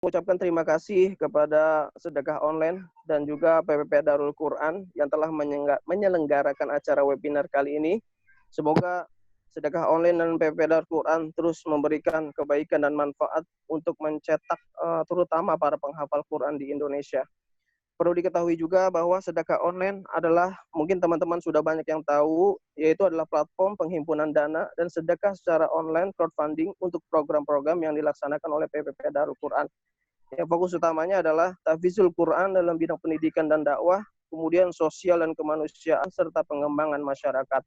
mengucapkan terima kasih kepada Sedekah Online dan juga PPP Darul Quran yang telah menyelenggarakan acara webinar kali ini. Semoga Sedekah Online dan PPP Darul Quran terus memberikan kebaikan dan manfaat untuk mencetak terutama para penghafal Quran di Indonesia. Perlu diketahui juga bahwa Sedekah Online adalah, mungkin teman-teman sudah banyak yang tahu, yaitu adalah platform penghimpunan dana dan sedekah secara online crowdfunding untuk program-program yang dilaksanakan oleh PPP Darul Quran. Yang fokus utamanya adalah tahfizul Quran dalam bidang pendidikan dan dakwah, kemudian sosial dan kemanusiaan, serta pengembangan masyarakat.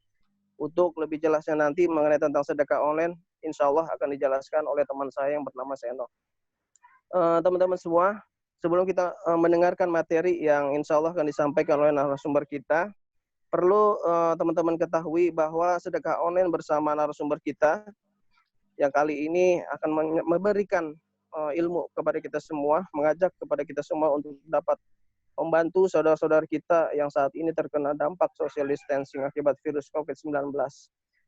Untuk lebih jelasnya nanti mengenai tentang Sedekah Online, insya Allah akan dijelaskan oleh teman saya yang bernama Seno. Teman-teman semua, sebelum kita mendengarkan materi yang insya Allah akan disampaikan oleh narasumber kita, perlu teman-teman ketahui bahwa Sedekah Online bersama narasumber kita yang kali ini akan memberikan ilmu kepada kita semua, mengajak kepada kita semua untuk dapat membantu saudara-saudara kita yang saat ini terkena dampak social distancing akibat virus COVID-19,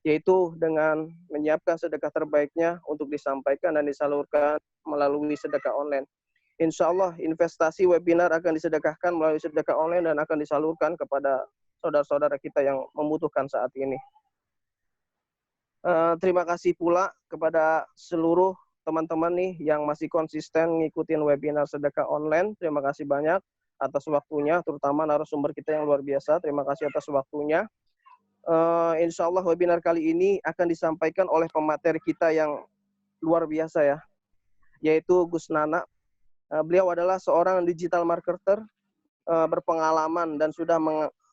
yaitu dengan menyiapkan sedekah terbaiknya untuk disampaikan dan disalurkan melalui Sedekah Online. Insya Allah investasi webinar akan disedekahkan melalui Sedekah Online dan akan disalurkan kepada saudara-saudara kita yang membutuhkan saat ini. Terima kasih pula kepada seluruh teman-teman nih yang masih konsisten ngikutin webinar Sedekah Online. Terima kasih banyak atas waktunya, terutama narasumber kita yang luar biasa. Terima kasih atas waktunya. Insya Allah webinar kali ini akan disampaikan oleh pemateri kita yang luar biasa ya, yaitu Gus Nana. Beliau adalah seorang digital marketer berpengalaman dan sudah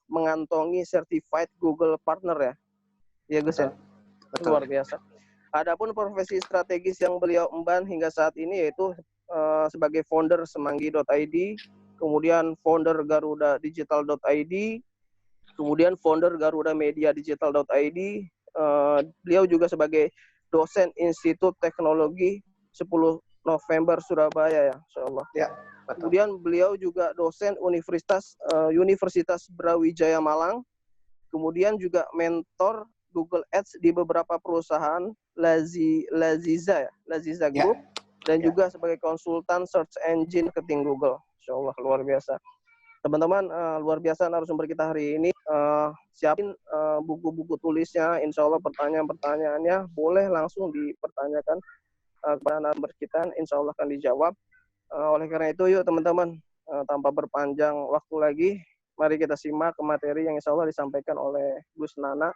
mengantongi certified Google Partner ya. Ya Gus ya. Betul. Luar biasa. Adapun profesi strategis yang beliau emban hingga saat ini yaitu sebagai founder Semanggi.id, kemudian founder Garuda Digital.id, kemudian founder Garuda Media Digital.id. Beliau juga sebagai dosen Institut Teknologi 10 November Surabaya ya, insyaallah. Ya, betul. Kemudian beliau juga dosen Universitas Brawijaya Malang. Kemudian juga mentor Google Ads di beberapa perusahaan Laziza Group, dan juga sebagai konsultan search engine marketing Google. Insyaallah luar biasa. Teman-teman, luar biasa narasumber kita hari ini. Siapin buku-buku tulisnya, insya Allah pertanyaan-pertanyaannya boleh langsung dipertanyakan kepada narasumber kita, insya Allah akan dijawab. Oleh karena itu, yuk teman-teman, tanpa berpanjang waktu lagi, mari kita simak ke materi yang insya Allah disampaikan oleh Gus Nana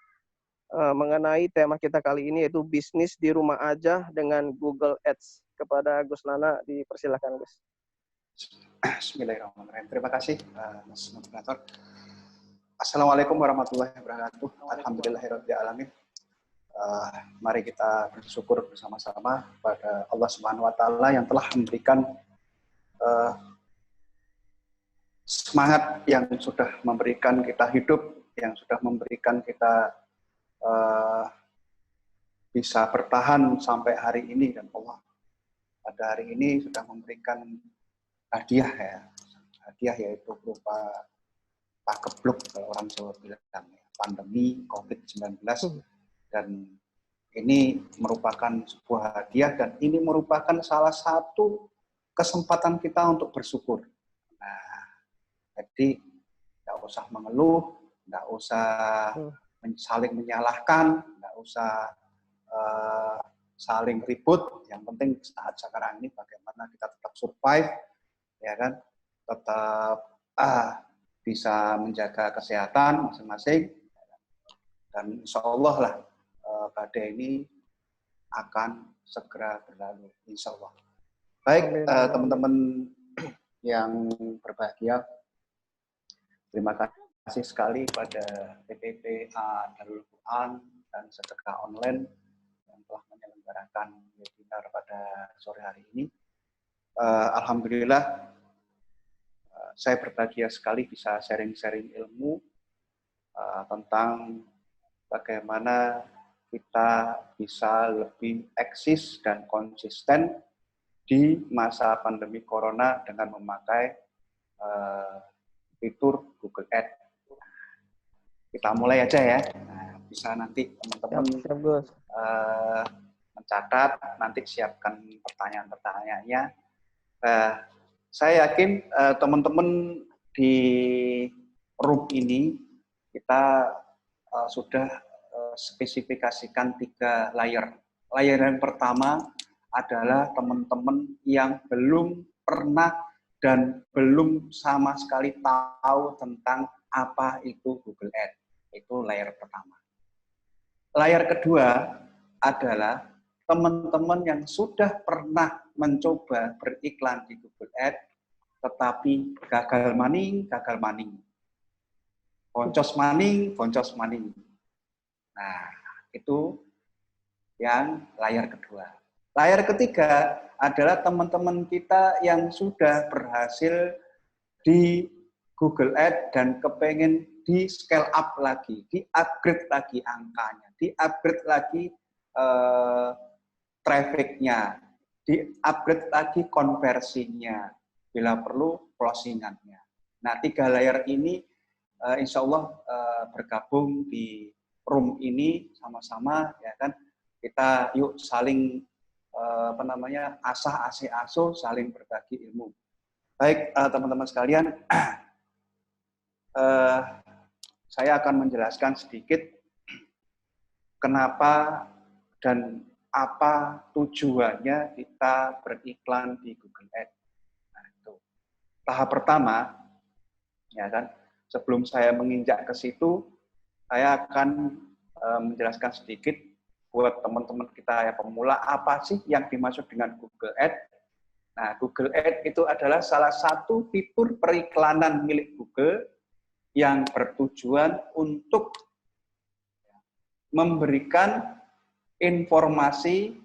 mengenai tema kita kali ini, yaitu bisnis di rumah aja dengan Google Ads. Kepada Gus Nana, dipersilakan Gus. Bismillahirrahmanirrahim. Terima kasih Mas Moderator. Assalamualaikum warahmatullahi wabarakatuh. Alhamdulillahirrahmanirrahim. Mari kita bersyukur bersama-sama pada Allah Subhanahu wa Ta'ala yang telah memberikan semangat, yang sudah memberikan kita hidup, yang sudah memberikan kita bisa bertahan sampai hari ini, dan Allah pada hari ini sudah memberikan hadiah ya, hadiah yaitu berupa pakebluk kalau orang Jawa bilang, pandemi COVID-19, dan ini merupakan sebuah hadiah dan ini merupakan salah satu kesempatan kita untuk bersyukur. Nah, jadi nggak usah mengeluh, nggak usah saling menyalahkan, nggak usah saling ribut. Yang penting saat sekarang ini bagaimana kita tetap survive, ya kan, tetap bisa menjaga kesehatan masing-masing, dan insya Allah lah badai ini akan segera berlalu, insya Allah. Baik, teman-teman yang berbahagia, terima kasih sekali pada PPP Darul Quran dan Sedekah Online yang telah menyelenggarakan webinar pada sore hari ini. Alhamdulillah, saya berbahagia sekali bisa sharing-sharing ilmu tentang bagaimana kita bisa lebih eksis dan konsisten di masa pandemi Corona dengan memakai fitur Google Ads. Kita mulai aja ya. Nah, bisa nanti teman-teman mencatat, nanti siapkan pertanyaan-pertanyaannya. Saya yakin teman-teman di room ini kita sudah spesifikasikan 3 layer. Layer yang pertama adalah teman-teman yang belum pernah dan belum sama sekali tahu tentang apa itu Google Ads. Itu layer pertama. Layer kedua adalah teman-teman yang sudah pernah mencoba beriklan di Google Ads, tetapi gagal maning. Boncos maning. Nah, itu yang layar kedua. Layar ketiga adalah teman-teman kita yang sudah berhasil di Google Ads dan kepengen di scale up lagi, di upgrade lagi angkanya, di upgrade lagi trafficnya, di upgrade lagi konversinya, bila perlu closingannya. Nah, 3 layer ini insya Allah bergabung di room ini sama-sama, ya kan, kita yuk saling asah asuh, saling berbagi ilmu. Baik teman-teman sekalian, saya akan menjelaskan sedikit kenapa dan apa tujuannya kita beriklan di Google Ads. Nah, itu. Tahap pertama, ya kan, sebelum saya menginjak ke situ, saya akan menjelaskan sedikit buat teman-teman kita yang pemula, apa sih yang dimaksud dengan Google Ads. Nah, Google Ads itu adalah salah satu fitur periklanan milik Google yang bertujuan untuk memberikan informasi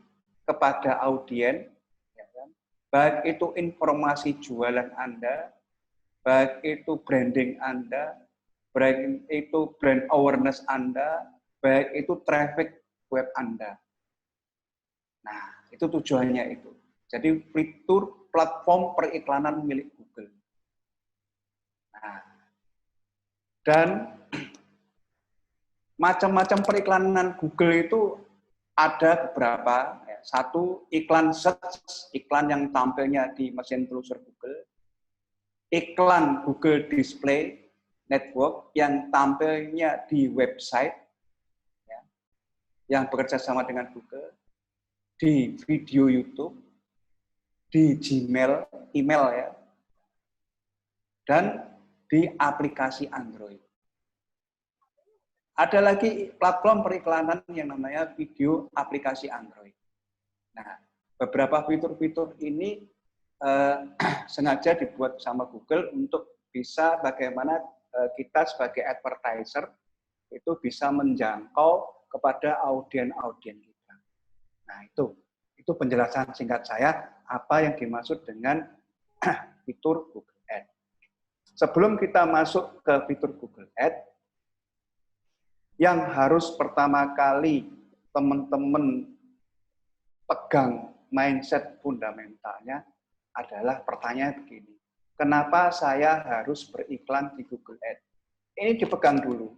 kepada audiens, ya kan? Baik itu informasi jualan Anda, baik itu branding Anda, baik itu brand awareness Anda, baik itu traffic web Anda. Nah, itu tujuannya itu. Jadi fitur platform periklanan milik Google. Nah, dan macam-macam periklanan Google itu ada beberapa. Satu, iklan search, iklan yang tampilnya di mesin telusur Google. Iklan Google Display Network yang tampilnya di website, ya, yang bekerja sama dengan Google, di video YouTube, di Gmail, email ya, dan di aplikasi Android. Ada lagi platform periklanan yang namanya video aplikasi Android. Nah, beberapa fitur-fitur ini sengaja dibuat sama Google untuk bisa bagaimana kita sebagai advertiser itu bisa menjangkau kepada audien-audien kita. Nah, itu penjelasan singkat saya apa yang dimaksud dengan fitur Google Ads. Sebelum kita masuk ke fitur Google Ads, yang harus pertama kali teman-teman pegang mindset fundamentalnya adalah pertanyaan begini. Kenapa saya harus beriklan di Google Ads? Ini dipegang dulu.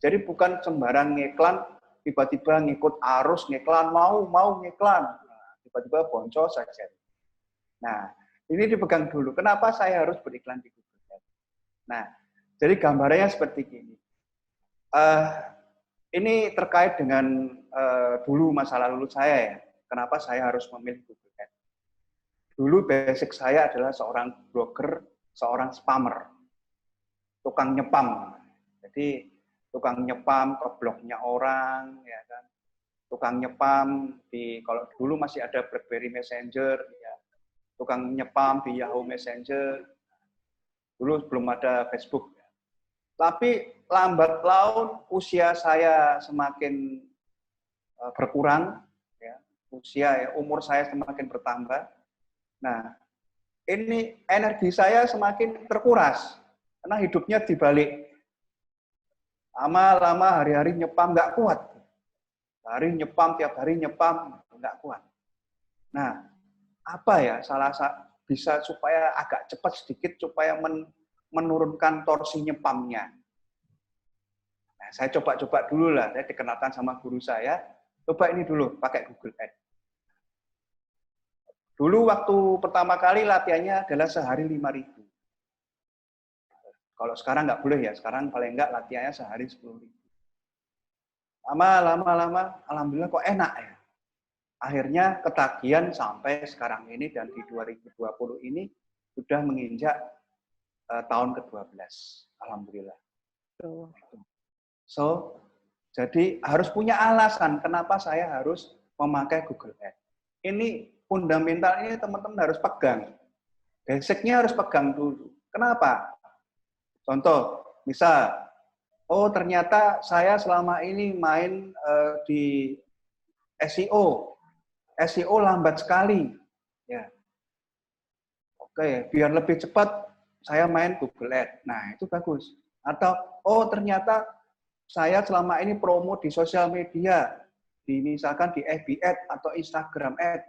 Jadi bukan sembarang ngiklan, tiba-tiba ngikut arus ngiklan, mau ngiklan. Nah, tiba-tiba boncos saja. Nah, ini dipegang dulu. Kenapa saya harus beriklan di Google Ads? Nah, jadi gambarannya seperti ini. Ini terkait dengan dulu masa lalu saya ya. Kenapa saya harus memilih Google Ads? Dulu basic saya adalah seorang blogger, seorang spammer, tukang nyepam. Jadi tukang nyepam ke blognya orang, ya kan. Tukang nyepam kalau dulu masih ada BlackBerry Messenger, ya. Tukang nyepam di Yahoo Messenger. Dulu belum ada Facebook. Ya. Tapi lambat laun usia saya semakin berkurang, ya. Umur saya semakin bertambah. Nah, ini energi saya semakin terkuras karena hidupnya dibalik. Lama-lama hari-hari nyepam nggak kuat. Tiap hari nyepam nggak kuat. Nah, apa ya bisa supaya agak cepat sedikit supaya menurunkan torsi nyepamnya. Nah, saya coba-coba dulu lah. Saya dikenalkan sama guru saya. Coba ini dulu pakai Google Ads. Dulu waktu pertama kali latihannya adalah sehari 5.000. Kalau sekarang nggak boleh ya, sekarang paling nggak latihannya sehari 10.000. Lama, alhamdulillah kok enak ya. Akhirnya ketagihan sampai sekarang ini, dan di 2020 ini sudah menginjak tahun ke-12. Alhamdulillah. So, jadi harus punya alasan kenapa saya harus memakai Google Ads. Ini fundamental, ini teman-teman harus pegang. Basicnya harus pegang dulu. Kenapa? Contoh, misal, oh ternyata saya selama ini main di SEO. SEO lambat sekali. Ya. Oke, biar lebih cepat saya main Google Ads. Nah, itu bagus. Atau, oh ternyata saya selama ini promo di sosial media, misalkan di FB Ads atau Instagram Ads.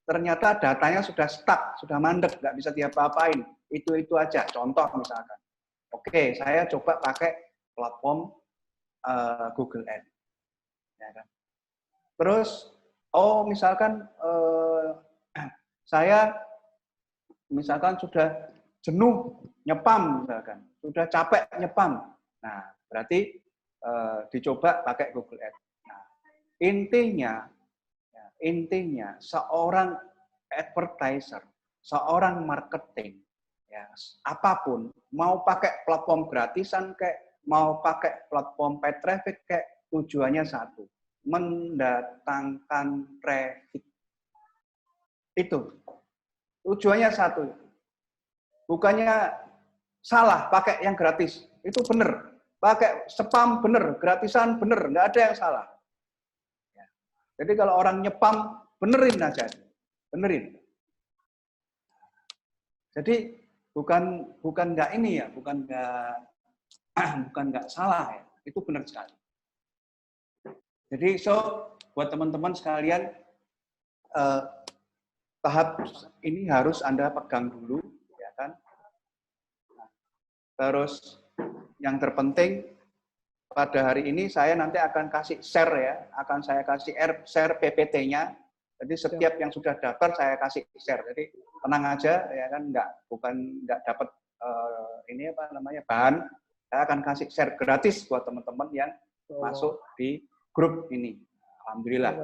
Ternyata datanya sudah stuck, sudah mandek, nggak bisa diapa-apain. Itu aja, contoh misalkan. Oke, saya coba pakai platform Google Ads. Ya kan? Terus, oh misalkan saya misalkan sudah jenuh nyepam, misalkan sudah capek nyepam. Nah, berarti dicoba pakai Google Ads. Nah, intinya seorang advertiser, seorang marketing, ya, apapun, mau pakai platform gratisan kayak, mau pakai platform paid traffic kayak, tujuannya satu, mendatangkan traffic. Itu tujuannya satu. Bukannya salah pakai yang gratis, itu benar. Pakai spam benar, gratisan benar, nggak ada yang salah. Jadi kalau orang nyepam, benerin aja, benerin. Jadi bukan nggak ini ya, bukan nggak salah ya, itu benar sekali. Jadi buat teman-teman sekalian, tahap ini harus Anda pegang dulu, ya kan? Terus yang terpenting pada hari ini saya nanti akan kasih share ya, akan saya kasih share PPT-nya. Jadi setiap yang sudah daftar saya kasih share. Jadi tenang aja ya kan, nggak dapat ini apa namanya bahan. Saya akan kasih share gratis buat teman-teman yang masuk di grup ini. Alhamdulillah.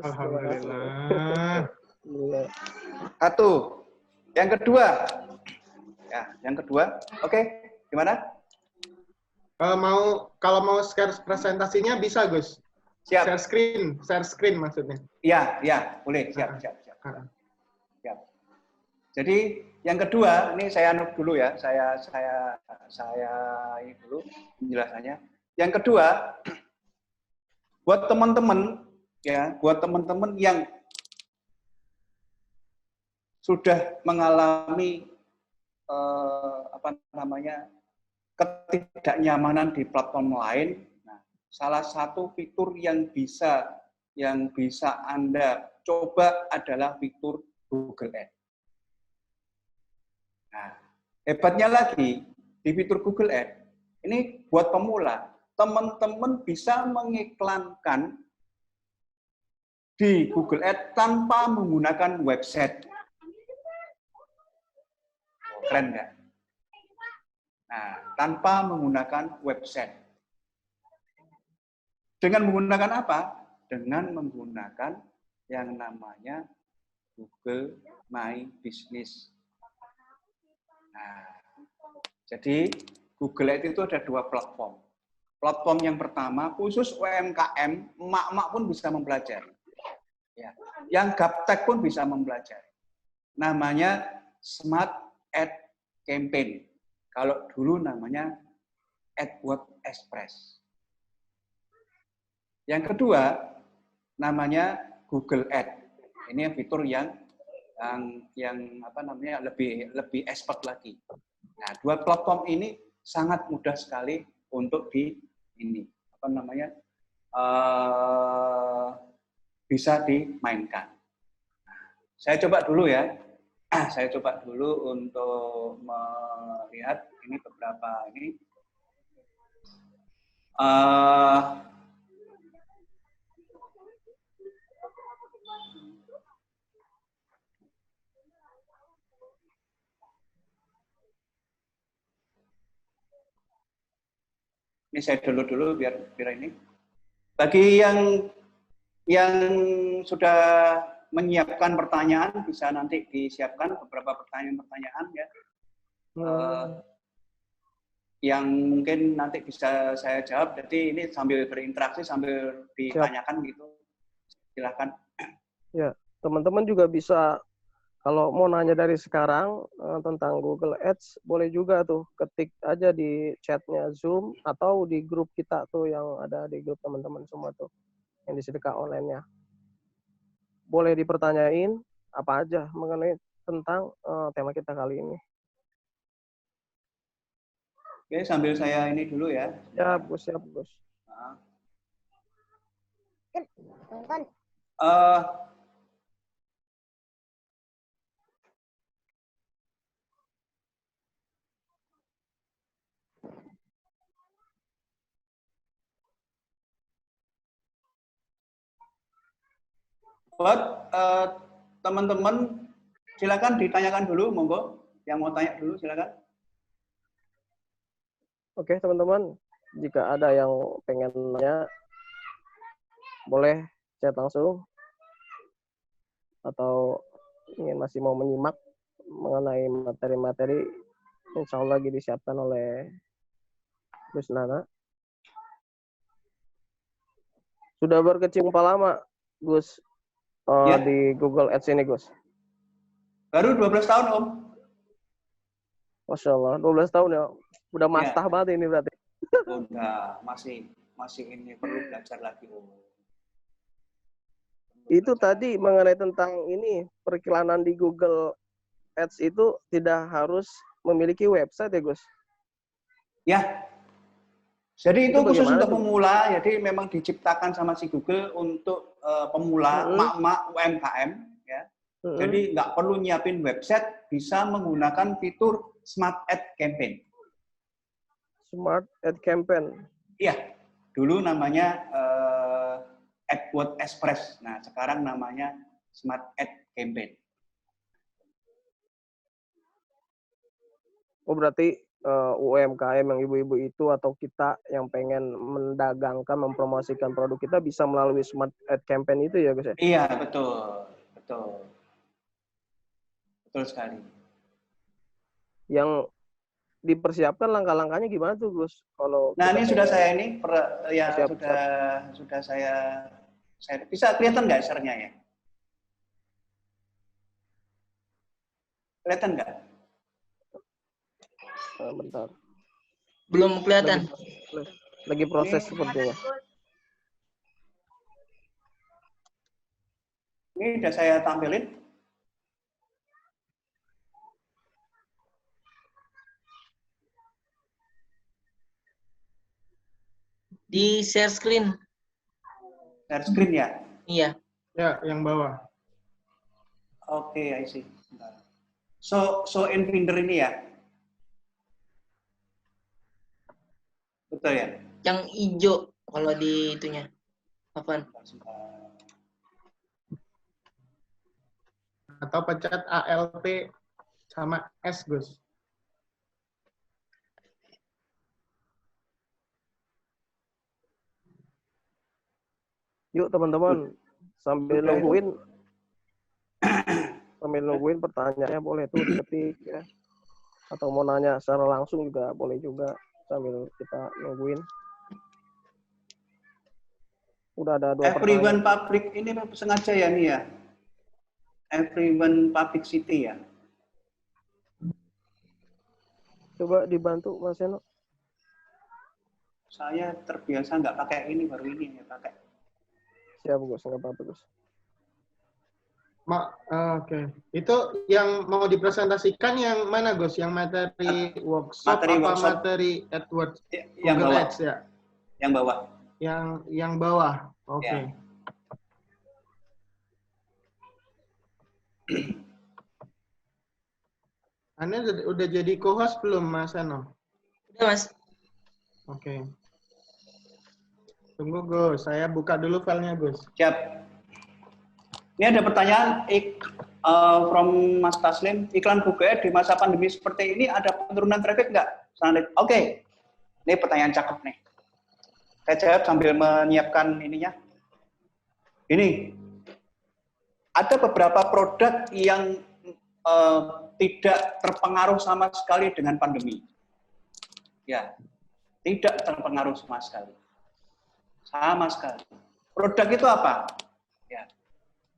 Alhamdulillah. Satu. Yang kedua. Ya, yang kedua. Oke, gimana? Kalau mau share presentasinya bisa, Gus. Siap. Share screen maksudnya. Iya, boleh. Siap. Jadi yang kedua, ini saya anut dulu ya, saya ini dulu penjelasannya. Yang kedua, buat teman-teman yang sudah mengalami ketidaknyamanan di platform lain, nah, salah satu fitur yang bisa Anda coba adalah fitur Google Ads. Nah, hebatnya lagi di fitur Google Ads, ini buat pemula, teman-teman bisa mengiklankan di Google Ads tanpa menggunakan website. Keren nggak? Nah, tanpa menggunakan website. Dengan menggunakan apa? Dengan menggunakan yang namanya Google My Business. Nah, jadi Google Ads itu ada dua platform. Platform yang pertama khusus UMKM, emak-emak pun bisa mempelajari. Ya, yang gaptek pun bisa mempelajari. Namanya Smart Ad Campaign. Kalau dulu namanya AdWords Express. Yang kedua namanya Google Ads. Ini fitur yang apa namanya lebih expert lagi. Nah, dua platform ini sangat mudah sekali untuk bisa dimainkan. Saya coba dulu ya. Saya coba dulu untuk melihat ini beberapa ini. Ini saya dulu biar ini. Bagi yang sudah menyiapkan pertanyaan, bisa nanti disiapkan beberapa pertanyaan-pertanyaan ya. Yang mungkin nanti bisa saya jawab. Jadi ini sambil berinteraksi, sambil ditanyakan gitu. Silahkan. Ya, teman-teman juga bisa, kalau mau nanya dari sekarang tentang Google Ads, boleh juga tuh ketik aja di chatnya Zoom atau di grup kita tuh yang ada di grup teman-teman semua tuh yang di sedekah online-nya. Boleh dipertanyain apa aja mengenai tentang tema kita kali ini. Oke, sambil saya ini dulu ya. Siap, Gus. Nah. Buat teman-teman, silakan ditanyakan dulu, monggo. Yang mau tanya dulu, silakan. Oke, teman-teman, jika ada yang pengen nanya, boleh chat langsung. Atau ingin masih mau menyimak mengenai materi-materi, insya Allah lagi disiapkan oleh Gus Nana. Sudah berkecimpung lama, Gus, Ya. di Google Ads ini, Gus? Baru 12 tahun, Om. Masya Allah, 12 tahun ya. Udah mastah banget ini berarti. Udah, masih ini perlu belajar lagi, Om. Itu tadi mengenai tentang ini, periklanan di Google Ads itu tidak harus memiliki website ya, Gus? Ya. Jadi itu khusus untuk tuh? pemula, jadi memang diciptakan sama si Google untuk pemula, emak-emak UMKM. Ya. Jadi nggak perlu nyiapin website, bisa menggunakan fitur Smart Ad Campaign. Smart Ad Campaign. Iya, dulu namanya AdWords Express. Nah, sekarang namanya Smart Ad Campaign. Oh, berarti UMKM yang ibu-ibu itu atau kita yang pengen mendagangkan, mempromosikan produk kita bisa melalui Smart Ad Campaign itu ya, Gus? Iya, betul. Betul sekali. Yang dipersiapkan langkah-langkahnya gimana tuh, Gus? Kalau ini sudah saya sudah saya bisa kelihatan nggak share-nya ya? Kelihatan nggak? Bentar. Belum kelihatan. Lagi proses sepertinya. Ini sudah saya tampilin. Di share screen. Share screen ya? Iya. Ya, yang bawah. Oke, I see. So in Finder ini ya? Betul ya? Yang hijau kalau di itunya. Apaan? Atau pencet ALT sama S, Gus. Yuk teman-teman, sambil nungguin pertanyaannya boleh tuh diketik ya. Atau mau nanya secara langsung juga boleh juga sambil kita nungguin. Udah ada 2 Everyone Public ini sengaja ya nih ya? Everyone Public City ya? Coba dibantu Mas Eno. Saya terbiasa nggak pakai ini, baru ini ya pakai. Siap, Gus, nggak apa-apa, Gus. Oke. Itu yang mau dipresentasikan yang mana, Gus? Yang materi workshop materi AdWords? Yang Google bawah. Ads ya? Yang bawah. Yang bawah. Oke. Ya. Anda udah jadi co-host belum, Mas Eno? Udah, Mas. Oke. Tunggu, Gus. Saya buka dulu filenya, Gus. Siap. Ini ada pertanyaan from Mas Taslim. Iklan Google di masa pandemi seperti ini ada penurunan traffic nggak? Oke. Ini pertanyaan cakep nih. Saya jawab sambil menyiapkan ininya. Ini ada beberapa produk yang tidak terpengaruh sama sekali dengan pandemi. Ya, tidak terpengaruh sama sekali. Sama sekali. Produk itu apa? Ya.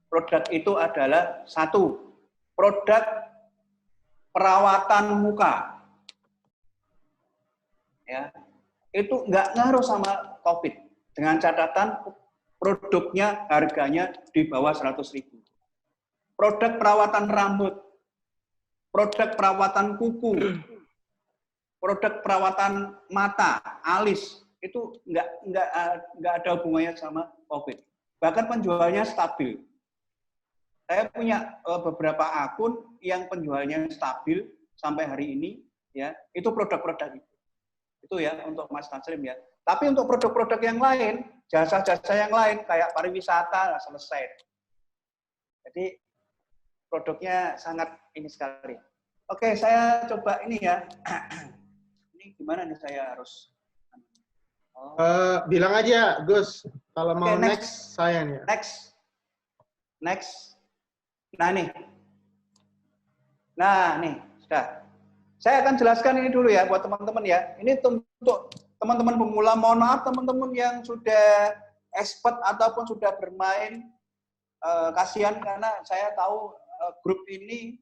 Produk itu adalah satu, produk perawatan muka. Ya. Itu nggak ngaruh sama COVID. Dengan catatan produknya harganya di bawah 100.000. Produk perawatan rambut, produk perawatan kuku, produk perawatan mata, alis, itu nggak ada hubungannya sama COVID. Bahkan penjualnya stabil. Saya punya beberapa akun yang penjualnya stabil sampai hari ini, ya itu produk-produk itu. Itu ya untuk Mas Taslim ya. Tapi untuk produk-produk yang lain, jasa-jasa yang lain kayak pariwisata nggak selesai. Jadi produknya sangat ini sekali. Oke, saya coba ini ya. Ini gimana nih saya harus? Bilang aja, Gus. Kalau mau next, saya nih. Next. Nah nih, sudah. Saya akan jelaskan ini dulu ya buat teman-teman ya. Ini untuk teman-teman pemula. Mohon maaf teman-teman yang sudah expert ataupun sudah bermain. Kasihan karena saya tahu grup ini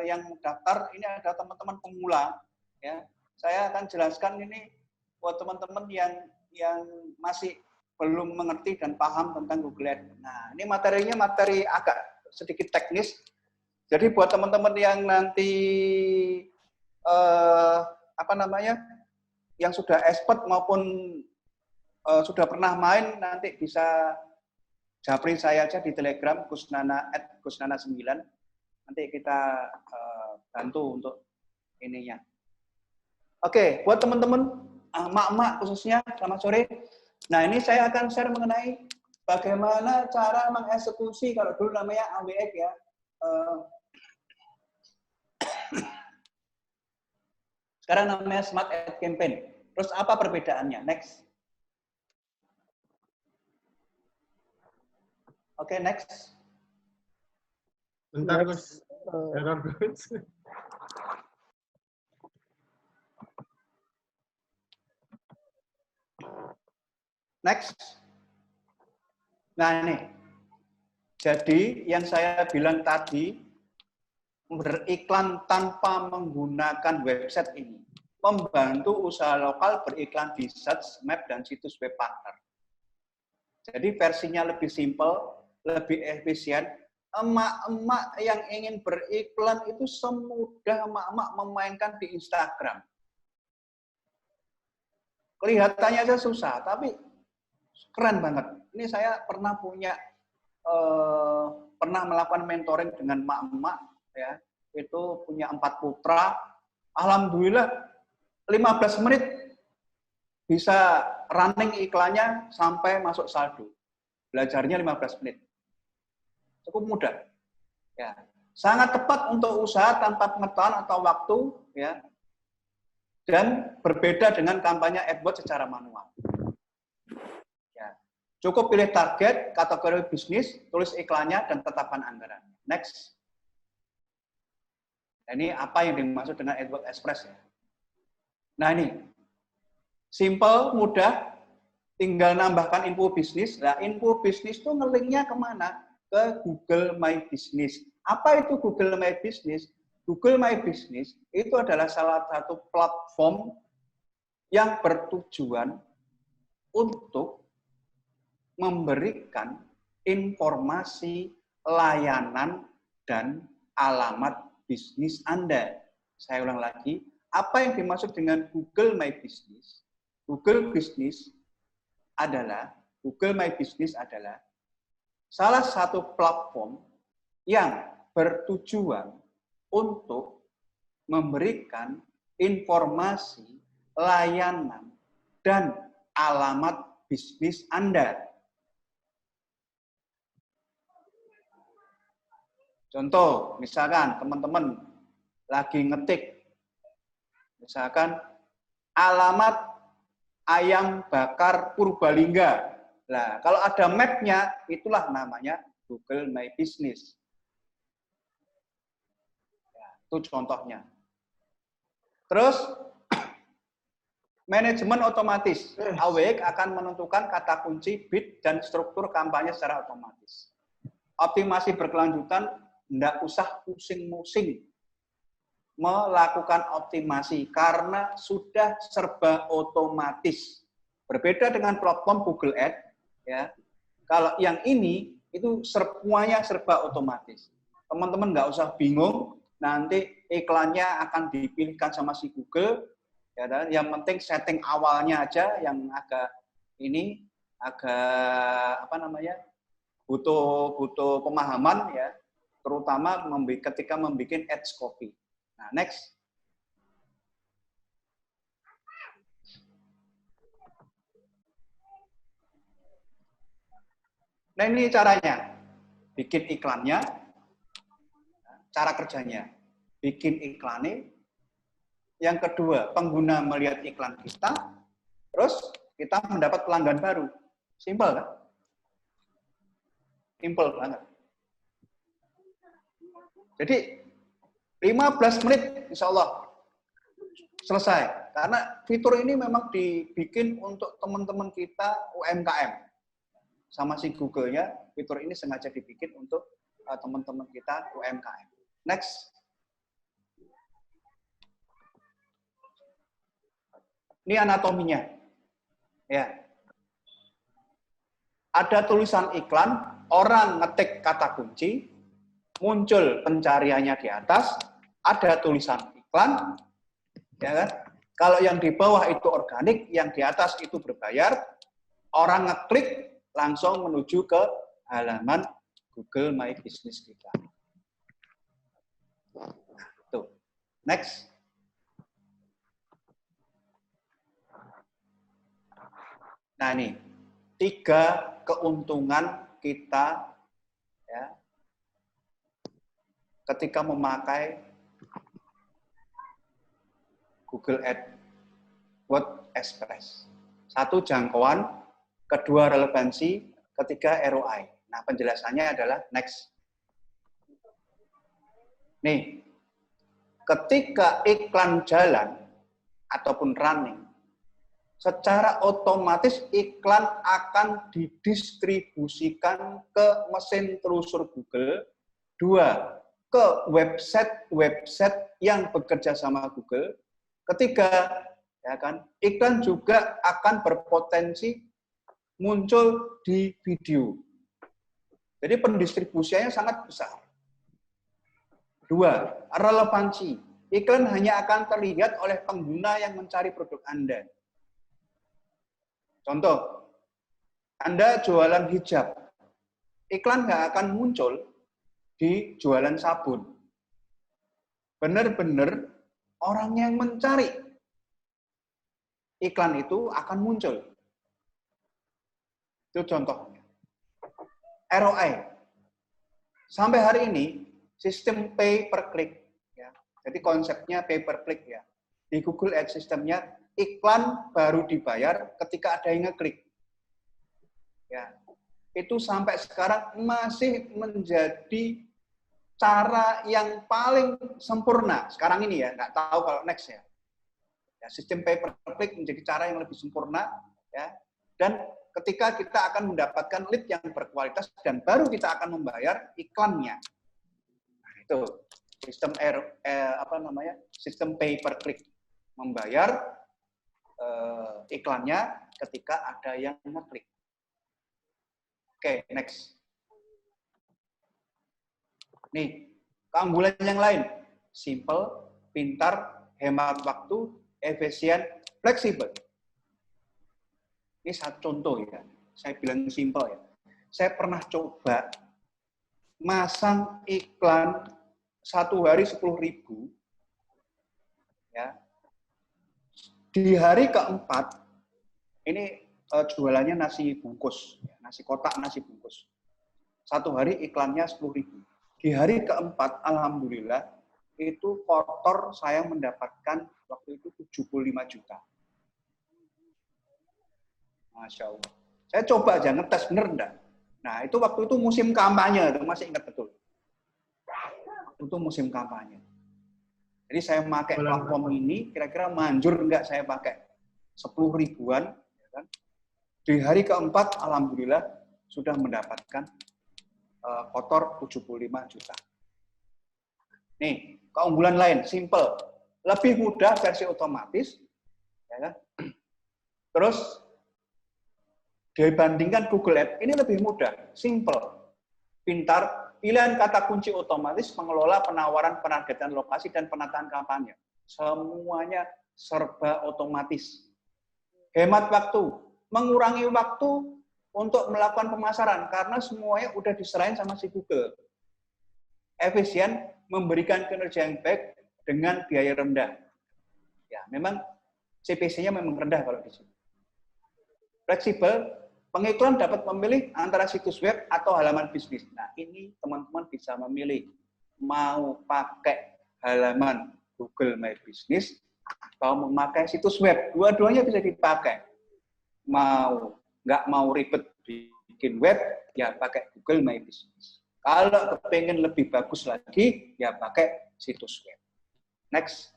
yang daftar ini ada teman-teman pemula. Ya, saya akan jelaskan ini buat teman-teman yang masih belum mengerti dan paham tentang Google Ads. Nah, ini materinya materi agak sedikit teknis. Jadi buat teman-teman yang nanti yang sudah expert maupun sudah pernah main nanti bisa japri saya aja di Telegram @gusnana9. Nanti kita bantu untuk ininya. Oke, buat teman-teman mak-mak khususnya selamat sore. Nah, ini saya akan share mengenai bagaimana cara mengeksekusi kalau dulu namanya AWX ya. Sekarang namanya Smart Ad Campaign. Terus apa perbedaannya? Next. Oke, next. Bentar, Gus. Error, Gus. Next. Nah, ini. Jadi, yang saya bilang tadi, beriklan tanpa menggunakan website ini membantu usaha lokal beriklan di search, map, dan situs web partner. Jadi versinya lebih simple, lebih efisien. Emak-emak yang ingin beriklan itu semudah emak-emak memainkan di Instagram. Kelihatannya aja susah, tapi keren banget. Ini saya pernah pernah melakukan mentoring dengan emak-emak, ya, itu punya 4 putra. Alhamdulillah 15 menit bisa running iklannya sampai masuk saldo. Belajarnya 15 menit. Cukup mudah. Ya. Sangat tepat untuk usaha tanpa pengetahuan atau waktu, ya. Dan berbeda dengan kampanye AdWords secara manual. Ya. Cukup pilih target, kategori bisnis, tulis iklannya, dan tetapkan anggaran. Next. Ini apa yang dimaksud dengan AdWords Express ya. Nah ini, simple, mudah, tinggal nambahkan info bisnis. Nah info bisnis itu ngelinknya kemana? Ke Google My Business. Apa itu Google My Business? Google My Business itu adalah salah satu platform yang bertujuan untuk memberikan informasi, layanan, dan alamat bisnis Anda. Saya ulang lagi, apa yang dimaksud dengan Google My Business? Google My Business adalah salah satu platform yang bertujuan untuk memberikan informasi, layanan, dan alamat bisnis Anda. Contoh, misalkan teman-teman lagi ngetik, misalkan alamat ayam bakar Purbalingga. Nah, kalau ada map-nya, itulah namanya Google My Business. Ya, itu contohnya. Terus, manajemen otomatis. AWX akan menentukan kata kunci, bid, dan struktur kampanye secara otomatis. Optimasi berkelanjutan, tidak usah pusing-pusing melakukan optimasi karena sudah serba otomatis. Berbeda dengan platform Google Ads, ya. Kalau yang ini itu semuanya serba otomatis. Teman-teman nggak usah bingung, nanti iklannya akan dipilihkan sama si Google. Ya, yang penting setting awalnya aja yang agak butuh pemahaman ya, terutama ketika membuat ads copy. Nah, next. Nah, ini caranya. Bikin iklannya, cara kerjanya. Bikin iklannya. Yang kedua, pengguna melihat iklan kita, terus kita mendapat pelanggan baru. Simpel kan? Simpel banget. Jadi, 15 menit insya Allah selesai. Karena fitur ini memang dibikin untuk teman-teman kita UMKM. Sama si Google-nya, fitur ini sengaja dibikin untuk teman-teman kita UMKM. Next. Ini anatominya. Ya. Ada tulisan iklan, orang ngetik kata kunci, muncul pencariannya di atas, ada tulisan iklan, ya kan? Kalau yang di bawah itu organik, yang di atas itu berbayar, orang ngeklik langsung menuju ke halaman Google My Business kita. Tuh. Next. Nah, ini 3 keuntungan kita ya ketika memakai Google Ads Express. 1, jangkauan, 2, relevansi, 3, ROI. Nah, penjelasannya adalah next. Nih, ketika iklan jalan ataupun running, secara otomatis iklan akan didistribusikan ke mesin telusur Google. 2, ke website yang bekerja sama Google. 3, ya kan, iklan juga akan berpotensi muncul di video. Jadi pendistribusiannya sangat besar. 2, relevansi. Iklan hanya akan terlihat oleh pengguna yang mencari produk Anda. Contoh, Anda jualan hijab, iklan nggak akan muncul di jualan sabun. Benar-benar orang yang mencari iklan itu akan muncul. Itu contohnya. ROI. Sampai hari ini, sistem pay per click. Ya. Jadi konsepnya pay per click ya. Di Google Ads sistemnya, iklan baru dibayar ketika ada yang ngeklik. Ya, itu sampai sekarang masih menjadi cara yang paling sempurna. Sekarang ini ya, nggak tahu kalau next ya. Ya, sistem pay per click menjadi cara yang lebih sempurna. Ya, dan ketika kita akan mendapatkan lead yang berkualitas dan baru kita akan membayar iklannya. Nah, itu sistem sistem pay per click, membayar iklannya ketika ada yang ngeklik. Oke, next. Nih, keunggulan yang lain. Simple, pintar, hemat waktu, efisien, fleksibel. Ini satu contoh ya. Saya bilang simple ya. Saya pernah coba masang iklan 1 hari 10.000. Ya. Di hari keempat, ini jualannya nasi bungkus, nasi kotak nasi bungkus. 1 hari iklannya 10.000. Di hari keempat, alhamdulillah, itu kotor saya mendapatkan waktu itu 75 juta. Masya Allah. Saya coba aja ngetes bener enggak. Nah, itu waktu itu musim kampanye, masih ingat betul. Itu musim kampanye. Jadi saya pakai platform ini, kira-kira manjur enggak saya pakai 10 ribuan. Ya kan? Di hari keempat, alhamdulillah sudah mendapatkan kotor 75 juta. Nih, keunggulan lain, simple. Lebih mudah versi otomatis. Ya kan? Terus, dibandingkan Google Ads, ini lebih mudah, simple, pintar, pilihan kata kunci otomatis, mengelola penawaran, penargetan lokasi, dan penataan kampanye. Semuanya serba otomatis. Hemat waktu, mengurangi waktu untuk melakukan pemasaran, karena semuanya udah diserahin sama si Google. Efisien, memberikan kinerja yang baik dengan biaya rendah. Ya, memang CPC-nya memang rendah kalau di sini. Fleksibel, pengiklan dapat memilih antara situs web atau halaman bisnis. Nah, ini teman-teman bisa memilih mau pakai halaman Google My Business atau memakai situs web. Dua-duanya bisa dipakai. Nggak mau ribet bikin web, ya pakai Google My Business. Kalau pengen lebih bagus lagi, ya pakai situs web. Next.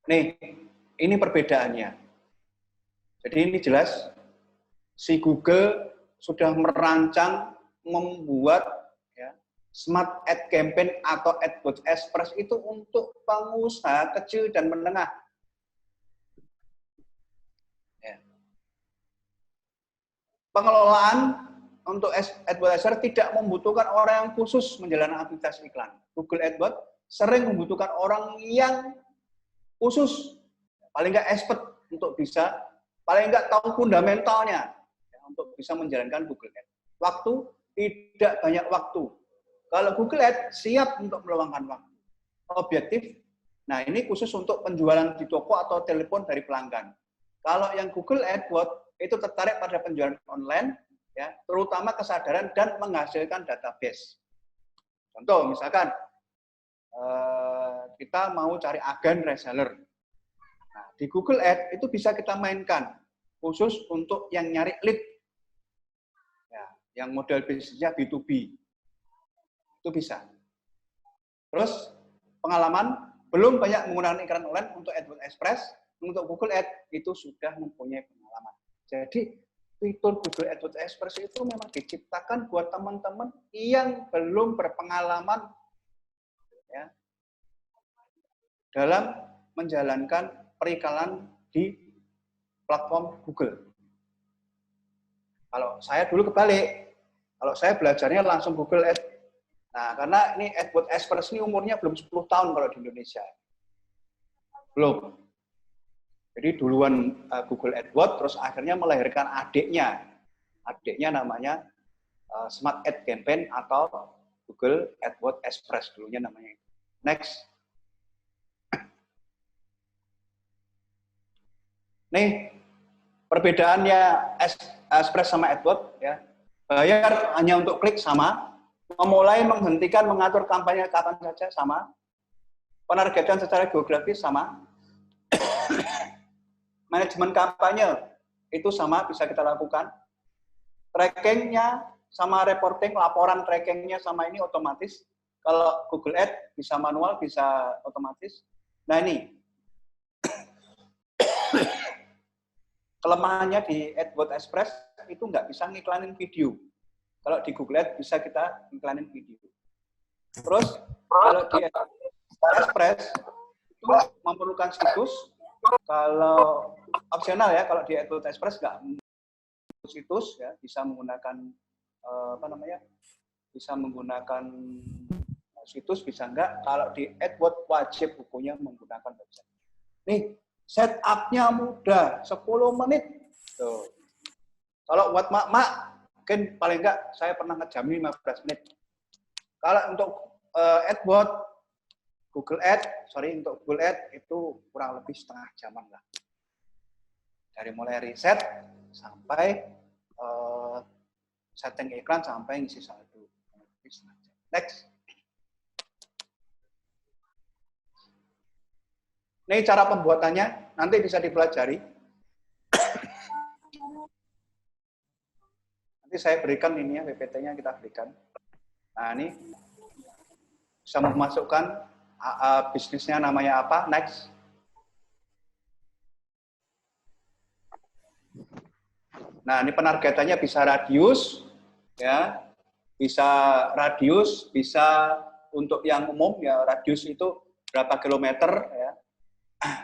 Nih, ini perbedaannya. Jadi ini jelas, si Google sudah merancang membuat ya, Smart Ad Campaign atau AdWords Express itu untuk pengusaha kecil dan menengah. Ya. Pengelolaan untuk AdWords Express tidak membutuhkan orang yang khusus menjalankan aktivitas iklan. Google AdWords sering membutuhkan orang yang khusus, paling nggak expert untuk bisa, paling nggak tahu fundamentalnya ya, untuk bisa menjalankan Google Ads. Waktu, tidak banyak waktu. Kalau Google Ads siap untuk meluangkan waktu. Objektif, nah ini khusus untuk penjualan di toko atau telepon dari pelanggan. Kalau yang Google AdWords itu tertarik pada penjualan online, ya, terutama kesadaran dan menghasilkan database. Contoh, misalkan kita mau cari agen reseller. Nah, di Google Ads itu bisa kita mainkan khusus untuk yang nyari lead, ya, yang model bisnisnya B2B, itu bisa. Terus pengalaman belum banyak menggunakan iklan online untuk AdWords Express, untuk Google Ads itu sudah mempunyai pengalaman. Jadi fitur Google AdWords Express itu memang diciptakan buat teman-teman yang belum berpengalaman ya, dalam menjalankan periklan di platform Google. Kalau saya dulu kebalik, kalau saya belajarnya langsung Google Ads. Nah, karena ini AdWords Express ini umurnya belum 10 tahun kalau di Indonesia. Belum. Jadi duluan Google AdWords, terus akhirnya melahirkan adiknya. Adiknya namanya Smart Ad Campaign atau Google AdWords Express dulunya namanya. Next. Nih, perbedaannya Express sama AdWords ya. Bayar hanya untuk klik sama, memulai, menghentikan, mengatur kampanye kapan saja sama, penargetan secara geografis sama, manajemen kampanye itu sama bisa kita lakukan, trackingnya sama reporting, laporan trackingnya sama ini otomatis. Kalau Google Ads bisa manual, bisa otomatis. Nah ini kelemahannya di AdWords Express itu nggak bisa ngiklanin video. Kalau di Google Ads bisa kita ngiklanin video. Terus kalau di Express itu memerlukan situs. Kalau opsional ya, kalau di AdWords Express nggak situs ya, bisa menggunakan bisa menggunakan situs, bisa nggak. Kalau di AdWords wajib bukunya menggunakan website. Nih, setup-nya mudah, 10 menit. Tuh. Kalau buat mak-mak, mungkin paling enggak saya pernah ngejamin 15 menit. Kalau untuk AdWords, Google Ads itu kurang lebih setengah jaman lah. Dari mulai riset sampai setting iklan sampai ngisi saldo. Next. Ini cara pembuatannya, nanti bisa dipelajari. Nanti saya berikan ini ya, PPT-nya kita berikan. Nah, ini bisa memasukkan bisnisnya namanya apa. Next. Nah, ini penargetannya bisa radius, ya, bisa radius, bisa untuk yang umum ya radius itu berapa kilometer, ya,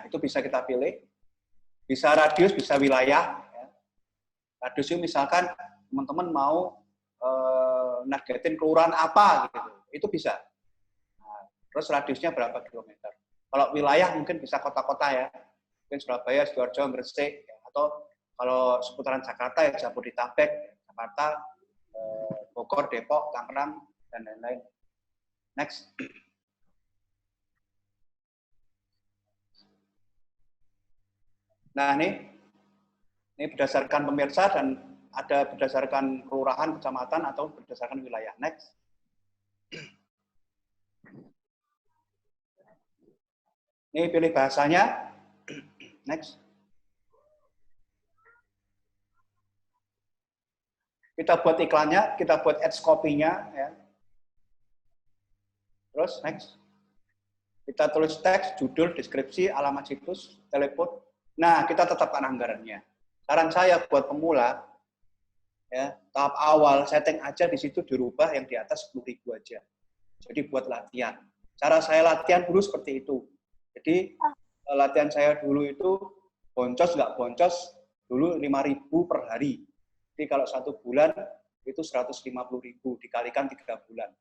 itu bisa kita pilih. Bisa radius, bisa wilayah. Ya. Radius itu misalkan teman-teman mau nargetin kelurahan apa, gitu, itu bisa. Nah, terus radiusnya berapa kilometer. Kalau wilayah mungkin bisa kota-kota ya, mungkin Surabaya, Sidoarjo, Gresik, ya, atau kalau seputaran Jakarta ya Jabodetabek, Jakarta, Bogor, Depok, Tangerang, dan lain-lain. Next. Nah, ini berdasarkan pemirsa dan ada berdasarkan kelurahan, kecamatan, atau berdasarkan wilayah. Next. Ini pilih bahasanya. Next. Kita buat iklannya, kita buat ads copy-nya. Ya. Terus, next. Kita tulis teks, judul, deskripsi, alamat situs, telepon. Nah, kita tetapkan anggarannya. Saran saya buat pemula, ya, tahap awal, setting aja di situ dirubah yang di atas 10.000 aja. Jadi buat latihan. Cara saya latihan dulu seperti itu. Jadi, latihan saya dulu itu, boncos, nggak boncos, dulu 5.000 per hari. Jadi kalau 1 bulan itu 150.000 dikalikan 3 bulan.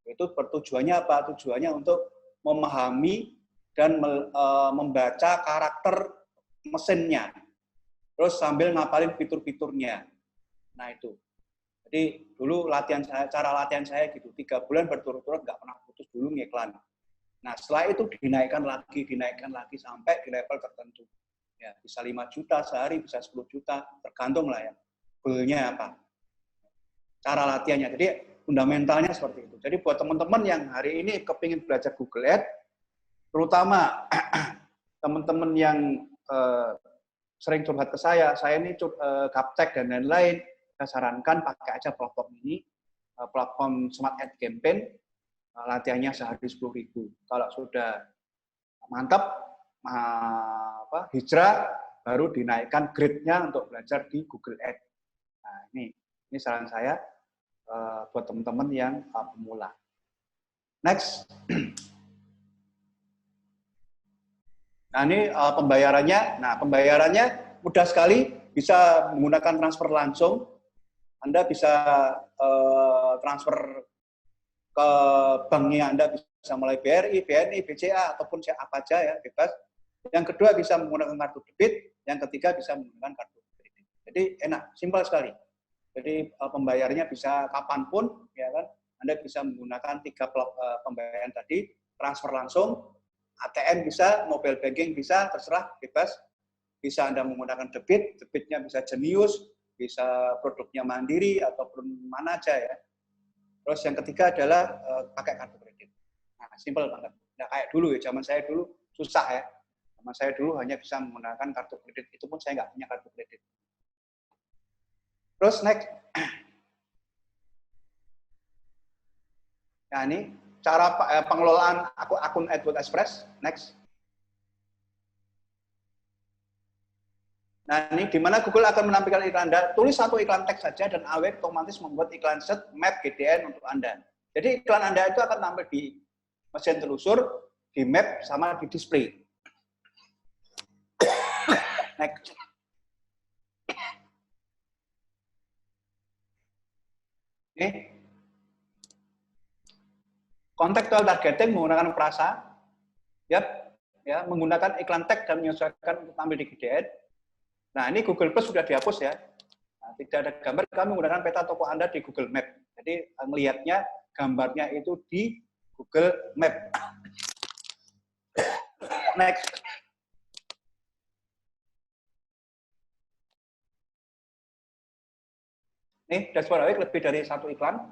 Itu bertujuannya apa? Tujuannya untuk memahami dan membaca karakter mesinnya. Terus sambil ngapalin fitur-fiturnya. Nah itu. Jadi dulu latihan saya, cara latihan saya gitu. 3 bulan berturut-turut nggak pernah putus dulu ngiklan. Nah setelah itu dinaikkan lagi sampai di level tertentu. Ya, bisa 5 juta sehari, bisa 10 juta, tergantung lah ya. Goalnya apa? Cara latihannya. Jadi fundamentalnya seperti itu. Jadi buat teman-teman yang hari ini kepingin belajar Google Ads, terutama teman-teman yang sering curhat ke saya ini gaptek dan lain-lain, saya sarankan pakai aja platform ini, platform Smart Ad Campaign, latihannya sehari 10.000. Kalau sudah mantap, hijrah, baru dinaikkan grade-nya untuk belajar di Google Ads. Nah, ini saran saya buat teman-teman yang pemula. Next. Nah, ini pembayarannya. Nah, pembayarannya mudah sekali, bisa menggunakan transfer langsung. Anda bisa transfer ke banknya, Anda bisa mulai BRI, BNI, BCA, ataupun apa aja ya, bebas. Yang kedua bisa menggunakan kartu debit, yang ketiga bisa menggunakan kartu kredit. Jadi enak, simpel sekali. Jadi pembayarannya bisa kapanpun, ya kan? Anda bisa menggunakan 3 pembayaran tadi, transfer langsung, ATM bisa, mobile banking bisa, terserah, bebas. Bisa Anda menggunakan debit, debitnya bisa Jenius, bisa produknya Mandiri, ataupun mana aja ya. Terus yang ketiga adalah pakai kartu kredit. Nah, simpel banget. Nah, kayak dulu ya, zaman saya dulu susah ya. Zaman saya dulu hanya bisa menggunakan kartu kredit, itu pun saya nggak punya kartu kredit. Terus next. Nah, ini cara pengelolaan akun AdWords Express. Next. Nah, ini di mana Google akan menampilkan iklan Anda. Tulis satu iklan teks saja dan AWS otomatis membuat iklan set map GDN untuk Anda. Jadi iklan Anda itu akan tampil di mesin telusur, di map, sama di display. Next. Ini contextual targeting menggunakan frasa, ya, menggunakan iklan tag dan menyesuaikan untuk tampil di GDN. Nah, ini Google Plus sudah dihapus ya. Nah, tidak ada gambar, kami menggunakan peta toko Anda di Google Map. Jadi melihatnya gambarnya itu di Google Map. Next. Nih, dashboard AWS lebih dari 1 iklan.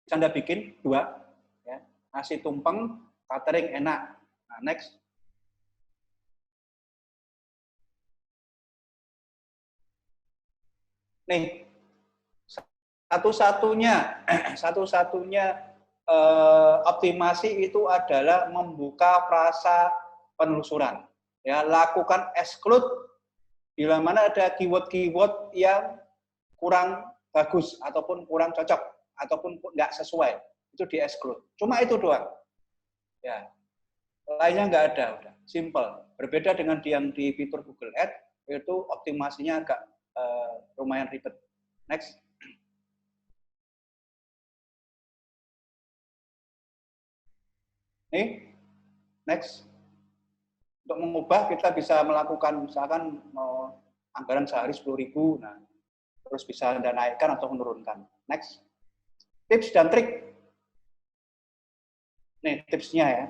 bisa Anda bikin 2, ya. Nasi tumpeng, catering enak. Nah, next. Nih, satu-satunya optimasi itu adalah membuka frasa penelusuran. Ya, lakukan exclude bila mana ada keyword-keyword yang kurang bagus ataupun kurang cocok ataupun nggak sesuai, itu di exclude. Cuma itu doang. Ya, lainnya nggak ada, udah simple. Berbeda dengan yang di fitur Google Ads, itu optimasinya agak lumayan ribet. Next. Nih, next. Untuk mengubah kita bisa melakukan misalkan mau anggaran sehari 10.000, nah terus bisa Anda naikkan atau menurunkan. Next. Tips dan trik. Nih tipsnya ya.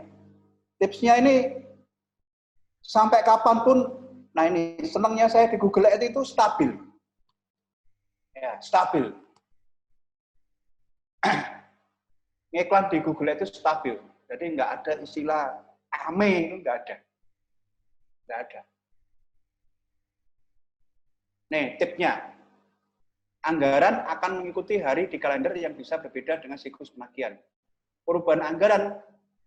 Tipsnya ini sampai kapanpun, nah ini senangnya saya di Google Ads itu stabil. Ya, stabil. Iklan di Google Ads itu stabil. Jadi nggak ada istilah ame, itu nggak ada. Nggak ada. Nih tipsnya. Anggaran akan mengikuti hari di kalender yang bisa berbeda dengan siklus penagihan. Perubahan anggaran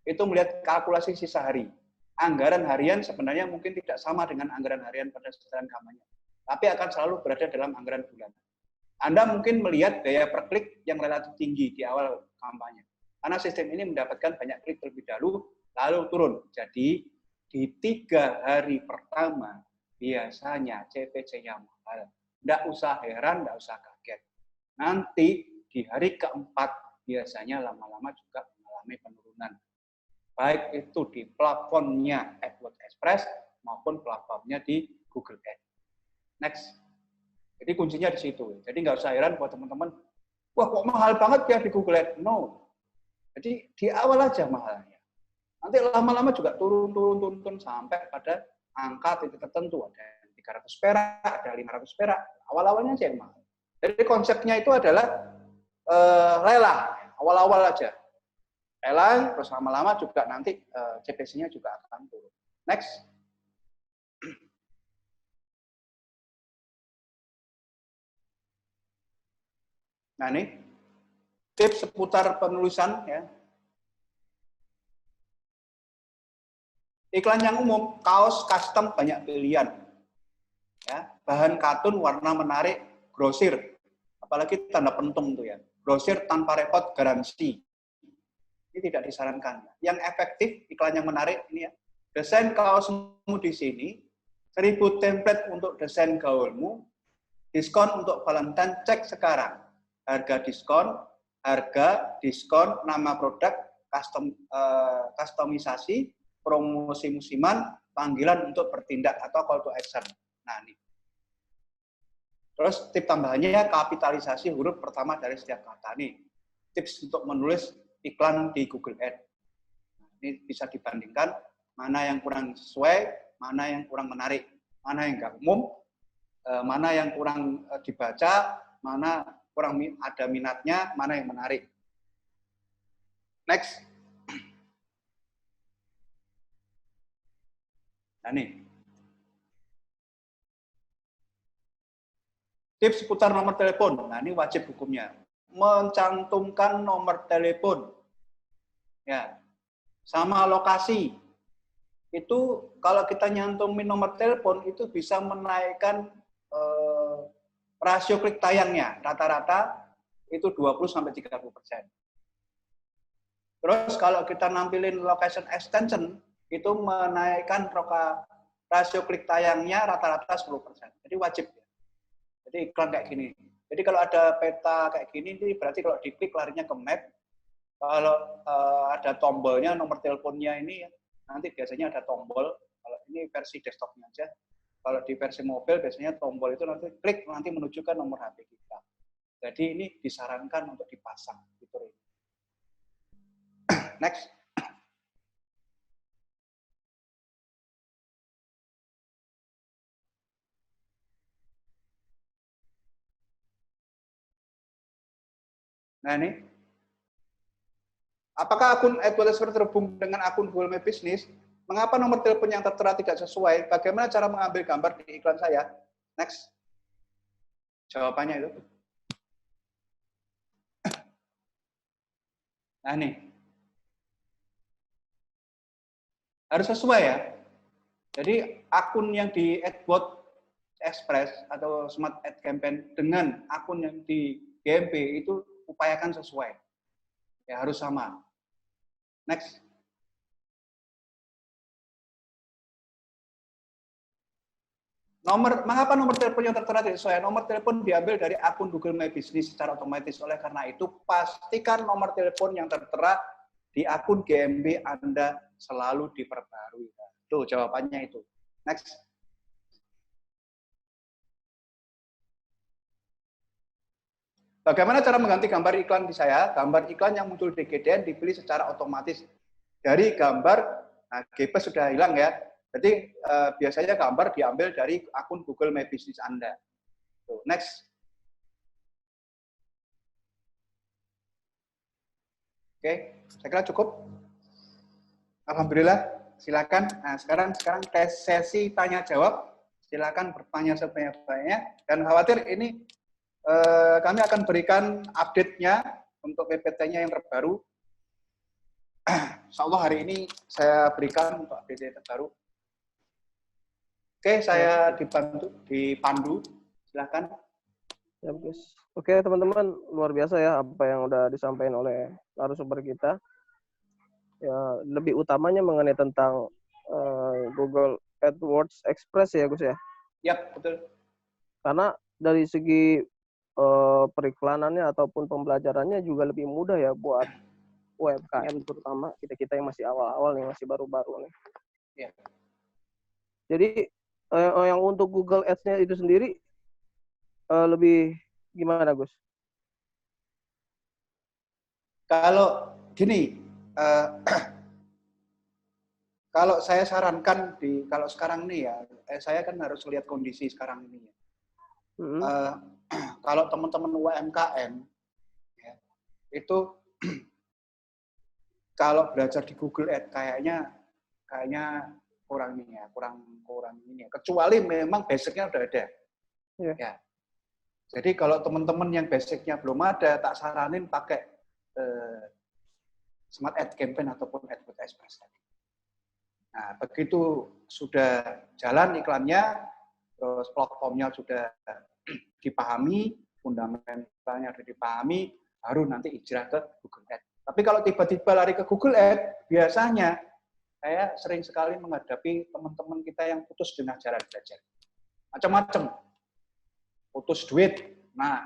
itu melihat kalkulasi sisa hari. Anggaran harian sebenarnya mungkin tidak sama dengan anggaran harian pada sasaran kampanye, tapi akan selalu berada dalam anggaran bulanan. Anda mungkin melihat biaya per klik yang relatif tinggi di awal kampanye, karena sistem ini mendapatkan banyak klik terlebih dahulu, lalu turun. Jadi di 3 hari pertama biasanya CPC-nya mahal. Nggak usah heran, nggak usah kaget. Nanti di hari keempat biasanya lama-lama juga mengalami penurunan. Baik itu di platformnya AdWords Express maupun platformnya di Google Ads. Next. Jadi kuncinya di situ. Jadi nggak usah heran buat teman-teman, wah kok mahal banget ya di Google Ads. No. Jadi di awal aja mahalnya. Nanti lama-lama juga turun sampai pada angka titik tertentu. Ada 300 perak, ada 500 perak. Awal-awalnya aja yang mahal. Jadi konsepnya itu adalah lelang. Awal-awal aja. Lelang, terus lama-lama juga nanti CPC-nya juga akan turun. Next. Nah ini, tips seputar penulisan. Ya. Iklan yang umum, kaos custom banyak pilihan. Ya, bahan katun warna menarik, grosir. Apalagi tanda pentung tuh ya. Grosir tanpa repot, garansi. Ini tidak disarankan. Yang efektif, iklan yang menarik ini ya. Desain kaosmu di sini, 1000 template untuk desain gaulmu, diskon untuk Valentine, cek sekarang. Harga diskon, nama produk, customisasi, promosi musiman, panggilan untuk bertindak atau call to action. Nah, ini. Terus tip tambahannya kapitalisasi huruf pertama dari setiap kata. Nih, tips untuk menulis iklan di Google Ads. Ini bisa dibandingkan mana yang kurang sesuai, mana yang kurang menarik, mana yang nggak umum, mana yang kurang dibaca, mana kurang ada minatnya, mana yang menarik. Next. Nah, nih. Tips seputar nomor telepon. Nah, ini wajib hukumnya. Mencantumkan nomor telepon. Ya. Sama lokasi. Itu kalau kita nyantumin nomor telepon itu bisa menaikkan rasio klik tayangnya. Rata-rata itu 20-30%. Terus kalau kita nampilin location extension itu menaikkan rasio klik tayangnya rata-rata 10%. Jadi wajib. Jadi iklan kayak gini. Jadi kalau ada peta kayak gini, ini berarti kalau diklik larinya ke map. Kalau ada tombolnya, nomor teleponnya ini, nanti biasanya ada tombol. Kalau ini versi desktopnya aja. Kalau di versi mobil, biasanya tombol itu nanti klik, nanti menuju ke nomor HP kita. Jadi ini disarankan untuk dipasang fitur ini. Next. Nah ini, Apakah akun AdWords Express terhubung dengan akun Google My Business? Mengapa nomor telepon yang tertera tidak sesuai? Bagaimana cara mengambil gambar di iklan saya? Next. Jawabannya itu. Nah, nih. Harus sesuai ya. Jadi akun yang di AdWords Express atau Smart Ad Campaign dengan akun yang di GMB itu upayakan sesuai. Ya, harus sama. Next. Mengapa nomor telepon yang tertera tidak sesuai? Nomor telepon diambil dari akun Google My Business secara otomatis. Oleh karena itu, pastikan nomor telepon yang tertera di akun GMB Anda selalu diperbarui. Tuh jawabannya itu. Next. Bagaimana cara mengganti gambar iklan di saya? Gambar iklan yang muncul di GDN dipilih secara otomatis dari gambar. Nah, GPS sudah hilang ya. Jadi biasanya gambar diambil dari akun Google My Business Anda. Tuh, next. Oke, saya kira cukup. Alhamdulillah, silakan. Nah, sekarang tes sesi tanya jawab. Silakan bertanya sebanyak-banyaknya. Dan khawatir ini kami akan berikan update-nya untuk PPT-nya yang terbaru. Insya Allah hari ini saya berikan untuk update terbaru. Oke, saya dipandu. Silakan. Ya, guys. Oke, teman-teman, luar biasa ya apa yang udah disampaikan oleh narasumber kita. Ya, lebih utamanya mengenai tentang Google AdWords Express ya, Gus ya. Ya, betul. Karena dari segi periklanannya ataupun pembelajarannya juga lebih mudah ya buat UMKM terutama kita yang masih awal-awal nih, masih baru-baru nih. Ya. Jadi yang untuk Google Ads-nya itu sendiri lebih gimana, Gus? Kalau gini, kalau saya sarankan kalau sekarang nih ya, saya kan harus lihat kondisi sekarang ini ya. Kalau teman-teman UMKM ya, itu kalau belajar di Google Ads kayaknya kurang ini ya, kurang ini ya. Kecuali memang basicnya udah ada. Yeah. Ya. Jadi kalau teman-teman yang basicnya belum ada, tak saranin pakai Smart Ad Campaign ataupun AdWords Express tadi. Nah, begitu sudah jalan iklannya, terus platformnya sudah dipahami, fundamentalnya sudah dipahami, baru nanti hijrah ke Google Ads. Tapi kalau tiba-tiba lari ke Google Ads, biasanya saya sering sekali menghadapi teman-teman kita yang putus di tengah jalan belajar. Macam-macam. Putus duit. Nah,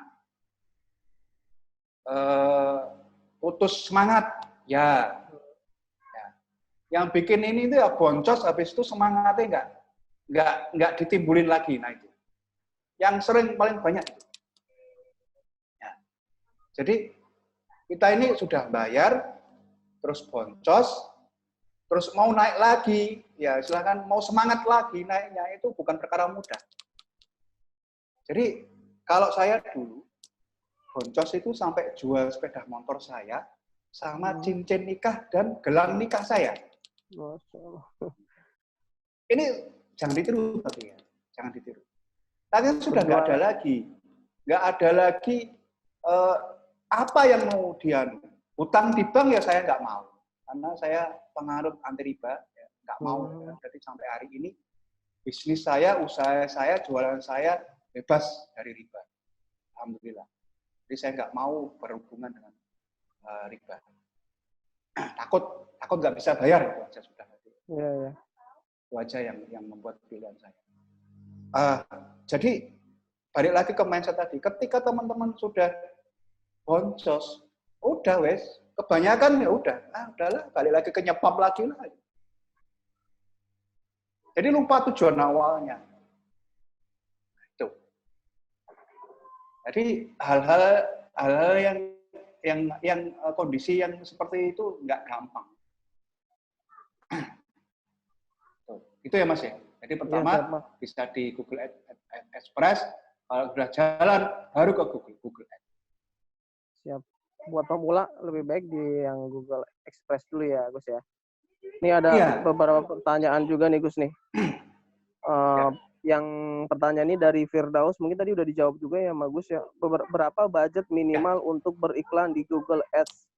putus semangat. Ya. Yang bikin ini itu ya boncos, habis itu semangatnya nggak ditimbulin lagi. Nah itu. Yang sering paling banyak itu. Ya. Jadi kita ini sudah bayar, terus boncos, terus mau naik lagi, ya silakan mau semangat lagi naiknya, itu bukan perkara mudah. Jadi kalau saya dulu, boncos itu sampai jual sepeda motor saya, sama cincin nikah dan gelang nikah saya. Ini jangan ditiru tapi ya, jangan ditiru. Tapi sudah nggak ada lagi, apa yang mau dia hutang di bank ya saya nggak mau, karena saya penganut anti riba, ya, nggak mau. Ya. Jadi sampai hari ini bisnis saya, usaha saya, jualan saya bebas dari riba, alhamdulillah. Jadi saya nggak mau berhubungan dengan riba. Takut nggak bisa bayar itu aja sudah. Yeah. Itu aja yang membuat pilihan saya. Jadi balik lagi ke mindset tadi, ketika teman-teman sudah boncos, udah wes, kebanyakan ya udah, udahlah, balik lagi ke nyepam lagi lah. Jadi lupa tujuan awalnya. Itu. Jadi hal-hal yang kondisi yang seperti itu nggak gampang. Itu ya Mas ya. Jadi pertama ya, bisa di Google Express, kalau sudah jalan baru ke Google Ads. Siap. buat pemula lebih baik di yang Google Express dulu ya, Gus ya. Ini ada Iya. beberapa pertanyaan juga nih, Gus nih. Yang pertanyaan ini dari Firdaus, mungkin tadi udah dijawab juga ya, Gus ya. Berapa budget minimal untuk beriklan di Google Ads?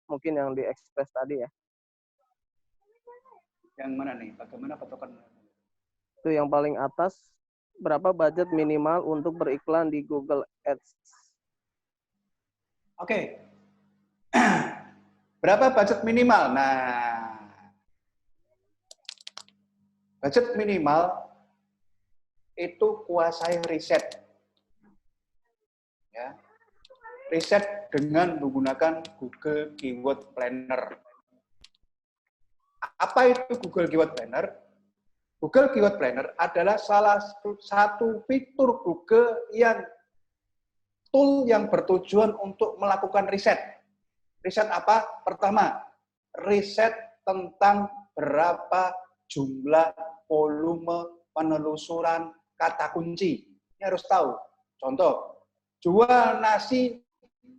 Mungkin yang di Express tadi ya. Yang mana nih? Bagaimana patokan? Itu yang paling atas, berapa budget minimal untuk beriklan di Google Ads? Oke. Berapa budget minimal? Nah, budget minimal itu kuasai riset. Ya. Riset dengan menggunakan Google Keyword Planner. Apa itu Google Keyword Planner? Google Keyword Planner adalah salah satu fitur Google yang tool yang bertujuan untuk melakukan riset. Riset apa? Pertama, riset tentang berapa jumlah volume penelusuran kata kunci. Ini harus tahu. Contoh, jual nasi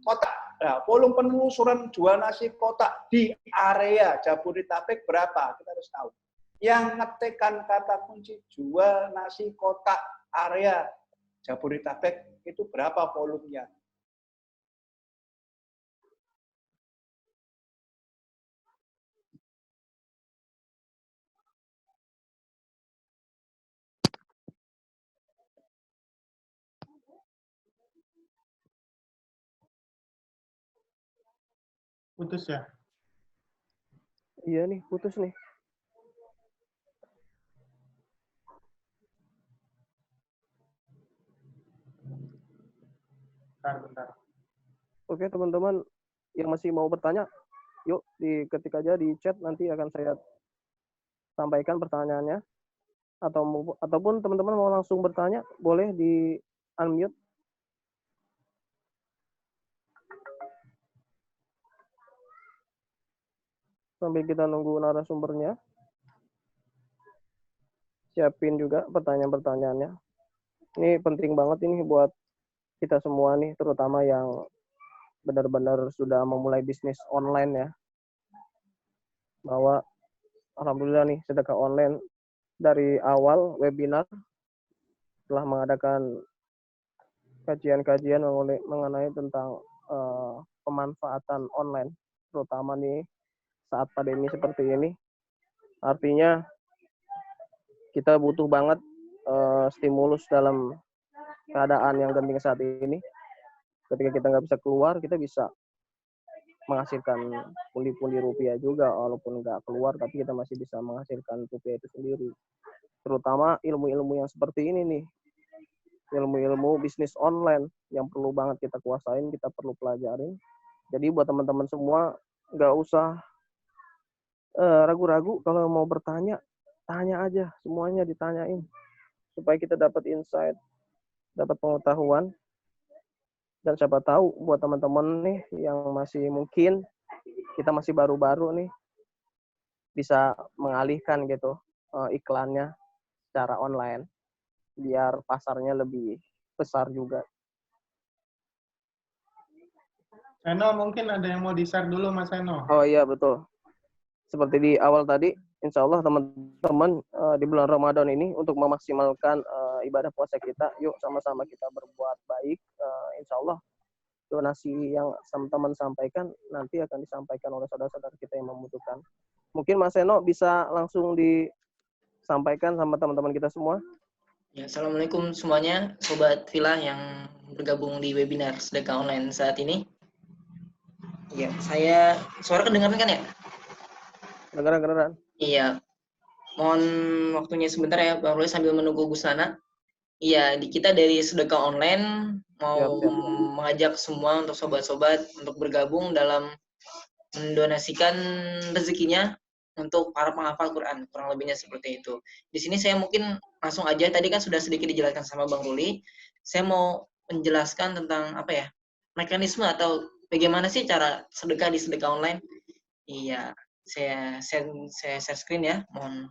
kotak. Nah, volume penelusuran jual nasi kotak di area Jabodetabek berapa? Kita harus tahu. Yang ngetikkan kata kunci jual nasi kotak area Jabodetabek itu berapa volumenya? Putus ya? Iya nih, putus nih. Bentar. Oke, teman-teman yang masih mau bertanya, yuk diketik aja di chat, nanti akan saya sampaikan pertanyaannya. Ataupun teman-teman mau langsung bertanya, boleh di unmute. Sambil kita nunggu narasumbernya. Siapin juga pertanyaan-pertanyaannya. Ini penting banget ini buat kita semua nih, terutama yang benar-benar sudah memulai bisnis online ya. Bahwa alhamdulillah nih sedekah online dari awal webinar telah mengadakan kajian-kajian mengenai tentang pemanfaatan online, terutama nih saat pandemi seperti ini. Artinya kita butuh banget stimulus dalam keadaan yang genting saat ini. Ketika kita nggak bisa keluar, kita bisa menghasilkan pundi-pundi rupiah juga, walaupun nggak keluar, tapi kita masih bisa menghasilkan rupiah itu sendiri. Terutama ilmu-ilmu yang seperti ini nih, ilmu-ilmu bisnis online yang perlu banget kita kuasain, kita perlu pelajarin. Jadi buat teman-teman semua, nggak usah ragu-ragu kalau mau bertanya, tanya aja, semuanya ditanyain. Supaya kita dapat insight, dapat pengetahuan. Dan siapa tahu buat teman-teman nih yang masih mungkin kita masih baru-baru nih bisa mengalihkan gitu iklannya secara online biar pasarnya lebih besar juga. Seno, mungkin ada yang mau di-share dulu, Mas Seno. Oh iya, betul. Seperti di awal tadi, insya Allah teman-teman di bulan Ramadan ini untuk memaksimalkan ibadah puasa kita, yuk sama-sama kita berbuat baik. Insya Allah donasi yang teman-teman sampaikan nanti akan disampaikan oleh saudara-saudara kita yang membutuhkan. Mungkin Mas Seno bisa langsung disampaikan sama teman-teman kita semua. Ya, Assalamualaikum semuanya, Sobat Villa yang bergabung di webinar sedekah online saat ini. Ya, saya suara kedengaran kan ya? Kedengaran. Iya, mohon waktunya sebentar ya, Bang Roy, sambil menunggu Gus Nana. Iya, kita dari sedekah online mau Siap. mengajak semua untuk sobat-sobat untuk bergabung dalam mendonasikan rezekinya untuk para penghafal Quran, kurang lebihnya seperti itu. Di sini saya mungkin langsung aja, tadi kan sudah sedikit dijelaskan sama Bang Ruli, saya mau menjelaskan tentang apa ya, mekanisme atau bagaimana sih cara sedekah di sedekah online. Iya, saya share screen ya, mohon.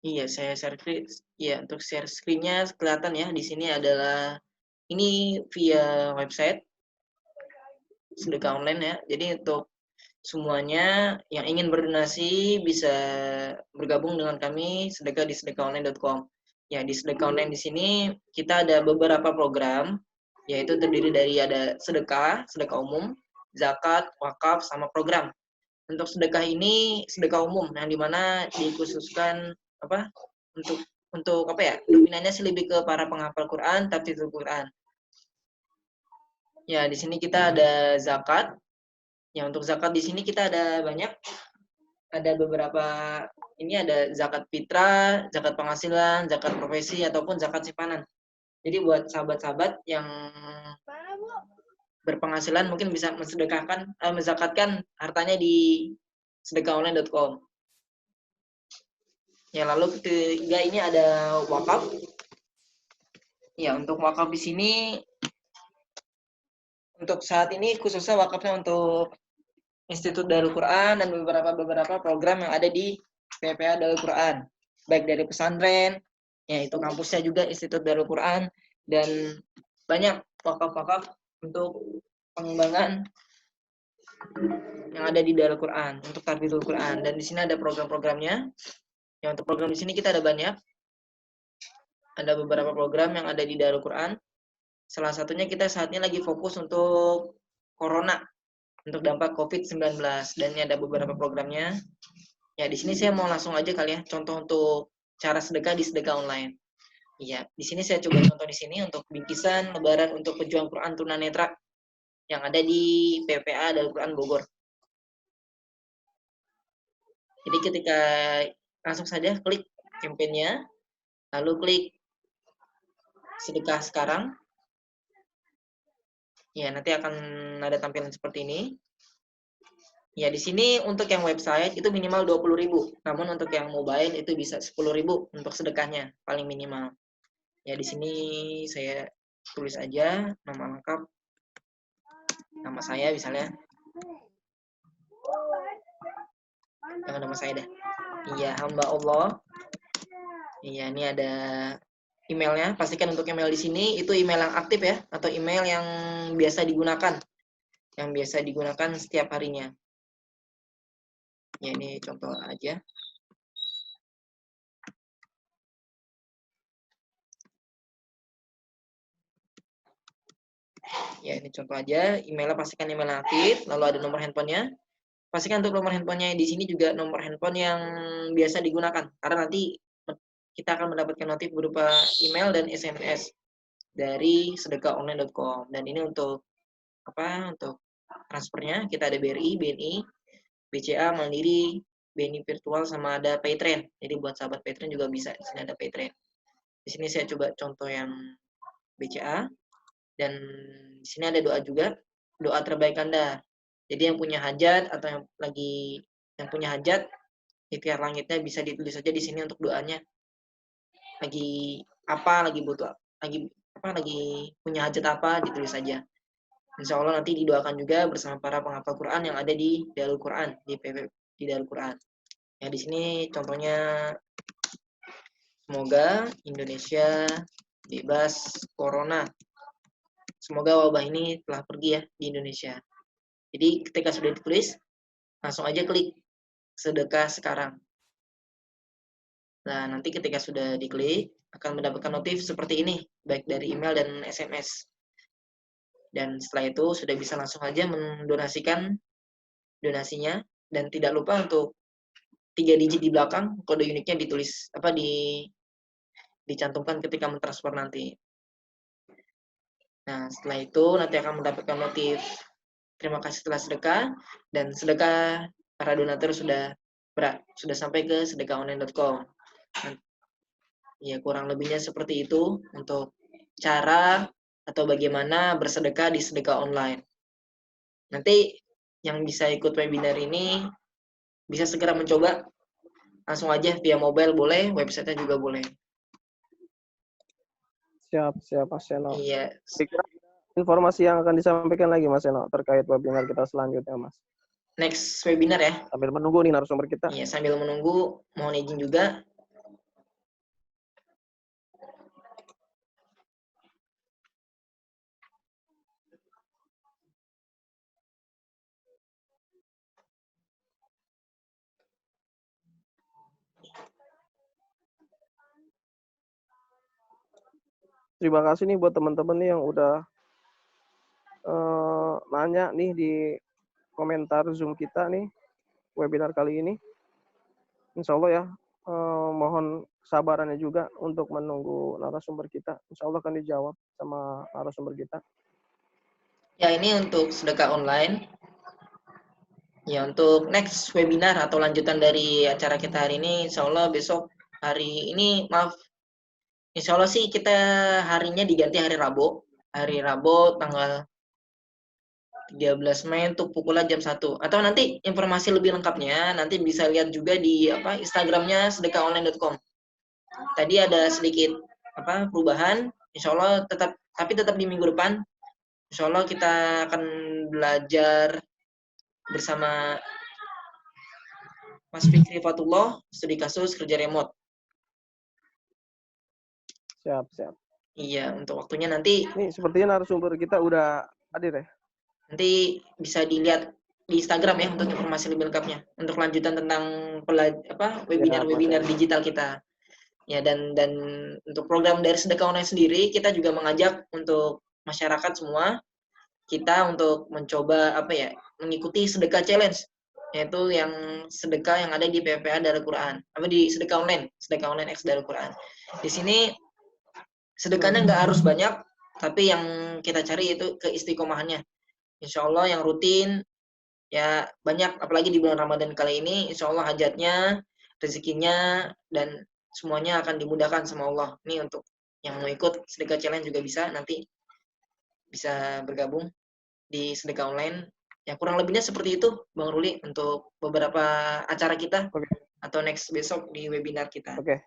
Iya, saya share screen. Iya, untuk share screen-nya kelihatan ya. Di sini adalah ini via website sedekah online ya. Jadi untuk semuanya yang ingin berdonasi bisa bergabung dengan kami sedekah di sedekaonline.com. Ya, di sedekah online di sini kita ada beberapa program, yaitu terdiri dari ada sedekah, sedekah umum, zakat, wakaf, sama program. Untuk sedekah ini sedekah umum yang dimana dikhususkan apa untuk apa ya, dominannya sih lebih ke para penghafal Quran, tahfidz Quran. Ya, di sini kita ada zakat. Ya, untuk zakat di sini kita ada banyak. Ada beberapa, ini ada zakat fitrah, zakat penghasilan, zakat profesi, ataupun zakat simpanan. Jadi buat sahabat-sahabat yang berpenghasilan mungkin bisa menzakatkan hartanya di sedekaonline.com. Ya, lalu ketiga ini ada wakaf. Ya, untuk wakaf di sini untuk saat ini khususnya wakafnya untuk Institut Darul Quran dan beberapa program yang ada di PPA Darul Quran, baik dari pesantren, yaitu kampusnya juga Institut Darul Quran, dan banyak wakaf-wakaf untuk pengembangan yang ada di Darul Quran untuk tarbiyahul Quran. Dan di sini ada program-programnya. Yang untuk program di sini kita ada banyak. Ada beberapa program yang ada di Darul Quran. Salah satunya kita saat ini lagi fokus untuk corona, untuk dampak COVID-19, dan ini ada beberapa programnya. Ya, di sini saya mau langsung aja kali ya contoh untuk cara sedekah di sedekah online. Iya, di sini saya coba contoh di sini untuk bingkisan lebaran untuk pejuang Quran tunanetra yang ada di PPA Darul Quran Bogor. Jadi ketika langsung saja klik kampanye, lalu klik sedekah sekarang. Ya, nanti akan ada tampilan seperti ini. Ya, di sini untuk yang website itu minimal 20.000. Namun untuk yang mobile itu bisa 10.000 untuk sedekahnya, paling minimal. Ya, di sini saya tulis aja nama lengkap. Nama saya misalnya. Jangan nama saya dah. Iya, hamba Allah. Iya, ini ada emailnya. Pastikan untuk email di sini itu email yang aktif ya, atau email yang biasa digunakan. Yang biasa digunakan setiap harinya. Ya, ini contoh aja. Ya, ini contoh aja. Emailnya pastikan email yang aktif, lalu ada nomor handphonenya. Pastikan untuk nomor handphonenya di sini juga nomor handphone yang biasa digunakan. Karena nanti kita akan mendapatkan notif berupa email dan SMS dari sedekaonline.com. Dan ini untuk apa? Untuk transfernya kita ada BRI, BNI, BCA, Mandiri, BNI virtual, sama ada Paytrain. Jadi buat sahabat Paytrain juga bisa. Di sini ada Paytrain. Di sini saya coba contoh yang BCA, dan di sini ada doa juga, doa terbaik Anda. Jadi yang punya hajat atau yang punya hajat, ikhtiar langitnya bisa ditulis saja di sini untuk doanya. Lagi butuh, lagi punya hajat apa, ditulis saja. Insya Allah nanti didoakan juga bersama para penghafal Quran yang ada di Darul Quran, di Darul Quran. Ya, di sini contohnya, semoga Indonesia bebas corona. Semoga wabah ini telah pergi ya di Indonesia. Jadi ketika sudah ditulis, langsung aja klik sedekah sekarang. Nah, nanti ketika sudah diklik, akan mendapatkan notif seperti ini, baik dari email dan SMS. Dan setelah itu sudah bisa langsung aja mendonasikan donasinya, dan tidak lupa untuk 3 digit di belakang kode uniknya ditulis dicantumkan ketika mentransfer nanti. Nah, setelah itu nanti akan mendapatkan notif terima kasih telah sedekah, dan sedekah para donatur sudah sampai ke sedekaonline.com. Ya, kurang lebihnya seperti itu untuk cara atau bagaimana bersedekah di sedekah online. Nanti yang bisa ikut webinar ini bisa segera mencoba, langsung aja via mobile boleh, website-nya juga boleh. Siap, Mas Seno. Iya. Informasi yang akan disampaikan lagi, Mas Seno, terkait webinar kita selanjutnya, Mas. Next webinar ya. Sambil menunggu nih narasumber kita. Iya, sambil menunggu, mohon izin juga. terima kasih nih buat teman-teman nih yang udah nanya nih di komentar Zoom kita nih webinar kali ini. Insya Allah ya, mohon kesabarannya juga untuk menunggu narasumber kita. Insya Allah akan dijawab sama narasumber kita. Ya, ini untuk sedekah online. Ya, untuk next webinar atau lanjutan dari acara kita hari ini, insya Allah besok hari ini, maaf, insya Allah sih kita harinya diganti hari Rabu. Hari Rabu tanggal 13 Mei untuk pukulan jam 1. Atau nanti informasi lebih lengkapnya, nanti bisa lihat juga di Instagramnya sedekahonline.com. Tadi ada sedikit perubahan, insya Allah tetap di minggu depan, insya Allah kita akan belajar bersama Mas Fikri Fatullah, studi kasus kerja remote. Siap. Iya, untuk waktunya nanti. Nih, sepertinya narasumber kita udah hadir ya. Nanti bisa dilihat di Instagram ya untuk informasi lebih lengkapnya. Untuk lanjutan tentang webinar-webinar digital kita. Ya, dan untuk program dari sedekah online sendiri, kita juga mengajak untuk masyarakat semua kita untuk mencoba mengikuti sedekah challenge, yaitu yang sedekah yang ada di PPA Darul Quran, di sedekah online X Darul Quran. Di sini sedekahnya nggak harus banyak, tapi yang kita cari itu keistiqomahannya. Insya Allah yang rutin ya banyak, apalagi di bulan Ramadan kali ini, insya Allah hajatnya, rezekinya, dan semuanya akan dimudahkan sama Allah. Ini untuk yang mau ikut sedekah challenge juga bisa, nanti bisa bergabung di sedekah online. Ya kurang lebihnya seperti itu, Bang Ruli, untuk beberapa acara kita. Atau next besok di webinar kita. Oke.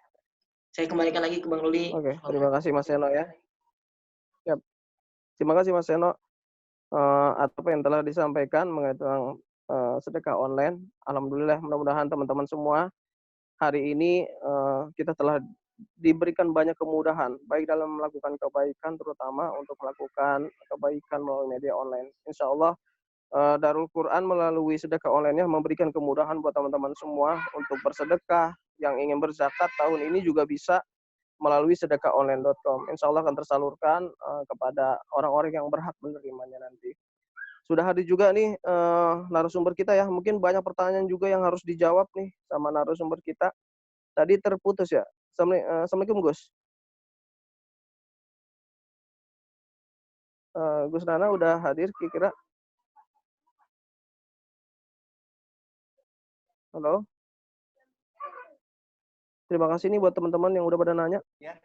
Saya kembalikan lagi ke Bang Ruli. Oke, terima kasih Mas Seno ya. Yap. Terima kasih Mas Seno apa yang telah disampaikan mengenai tentang sedekah online. Alhamdulillah, mudah-mudahan teman-teman semua hari ini kita telah diberikan banyak kemudahan, baik dalam melakukan kebaikan, terutama untuk melakukan kebaikan melalui media online. Insya Allah Darul Quran melalui sedekah online-nya memberikan kemudahan buat teman-teman semua untuk bersedekah. Yang ingin berzakat tahun ini juga bisa melalui sedekahonline.com. Insya Allah akan tersalurkan kepada orang-orang yang berhak menerimanya nanti. Sudah hadir juga nih narasumber kita ya. Mungkin banyak pertanyaan juga yang harus dijawab nih sama narasumber kita. Tadi terputus ya. Assalamualaikum Gus. Gus Nana udah hadir kira-kira. Halo. Terima kasih nih buat teman-teman yang udah pada nanya. Ya.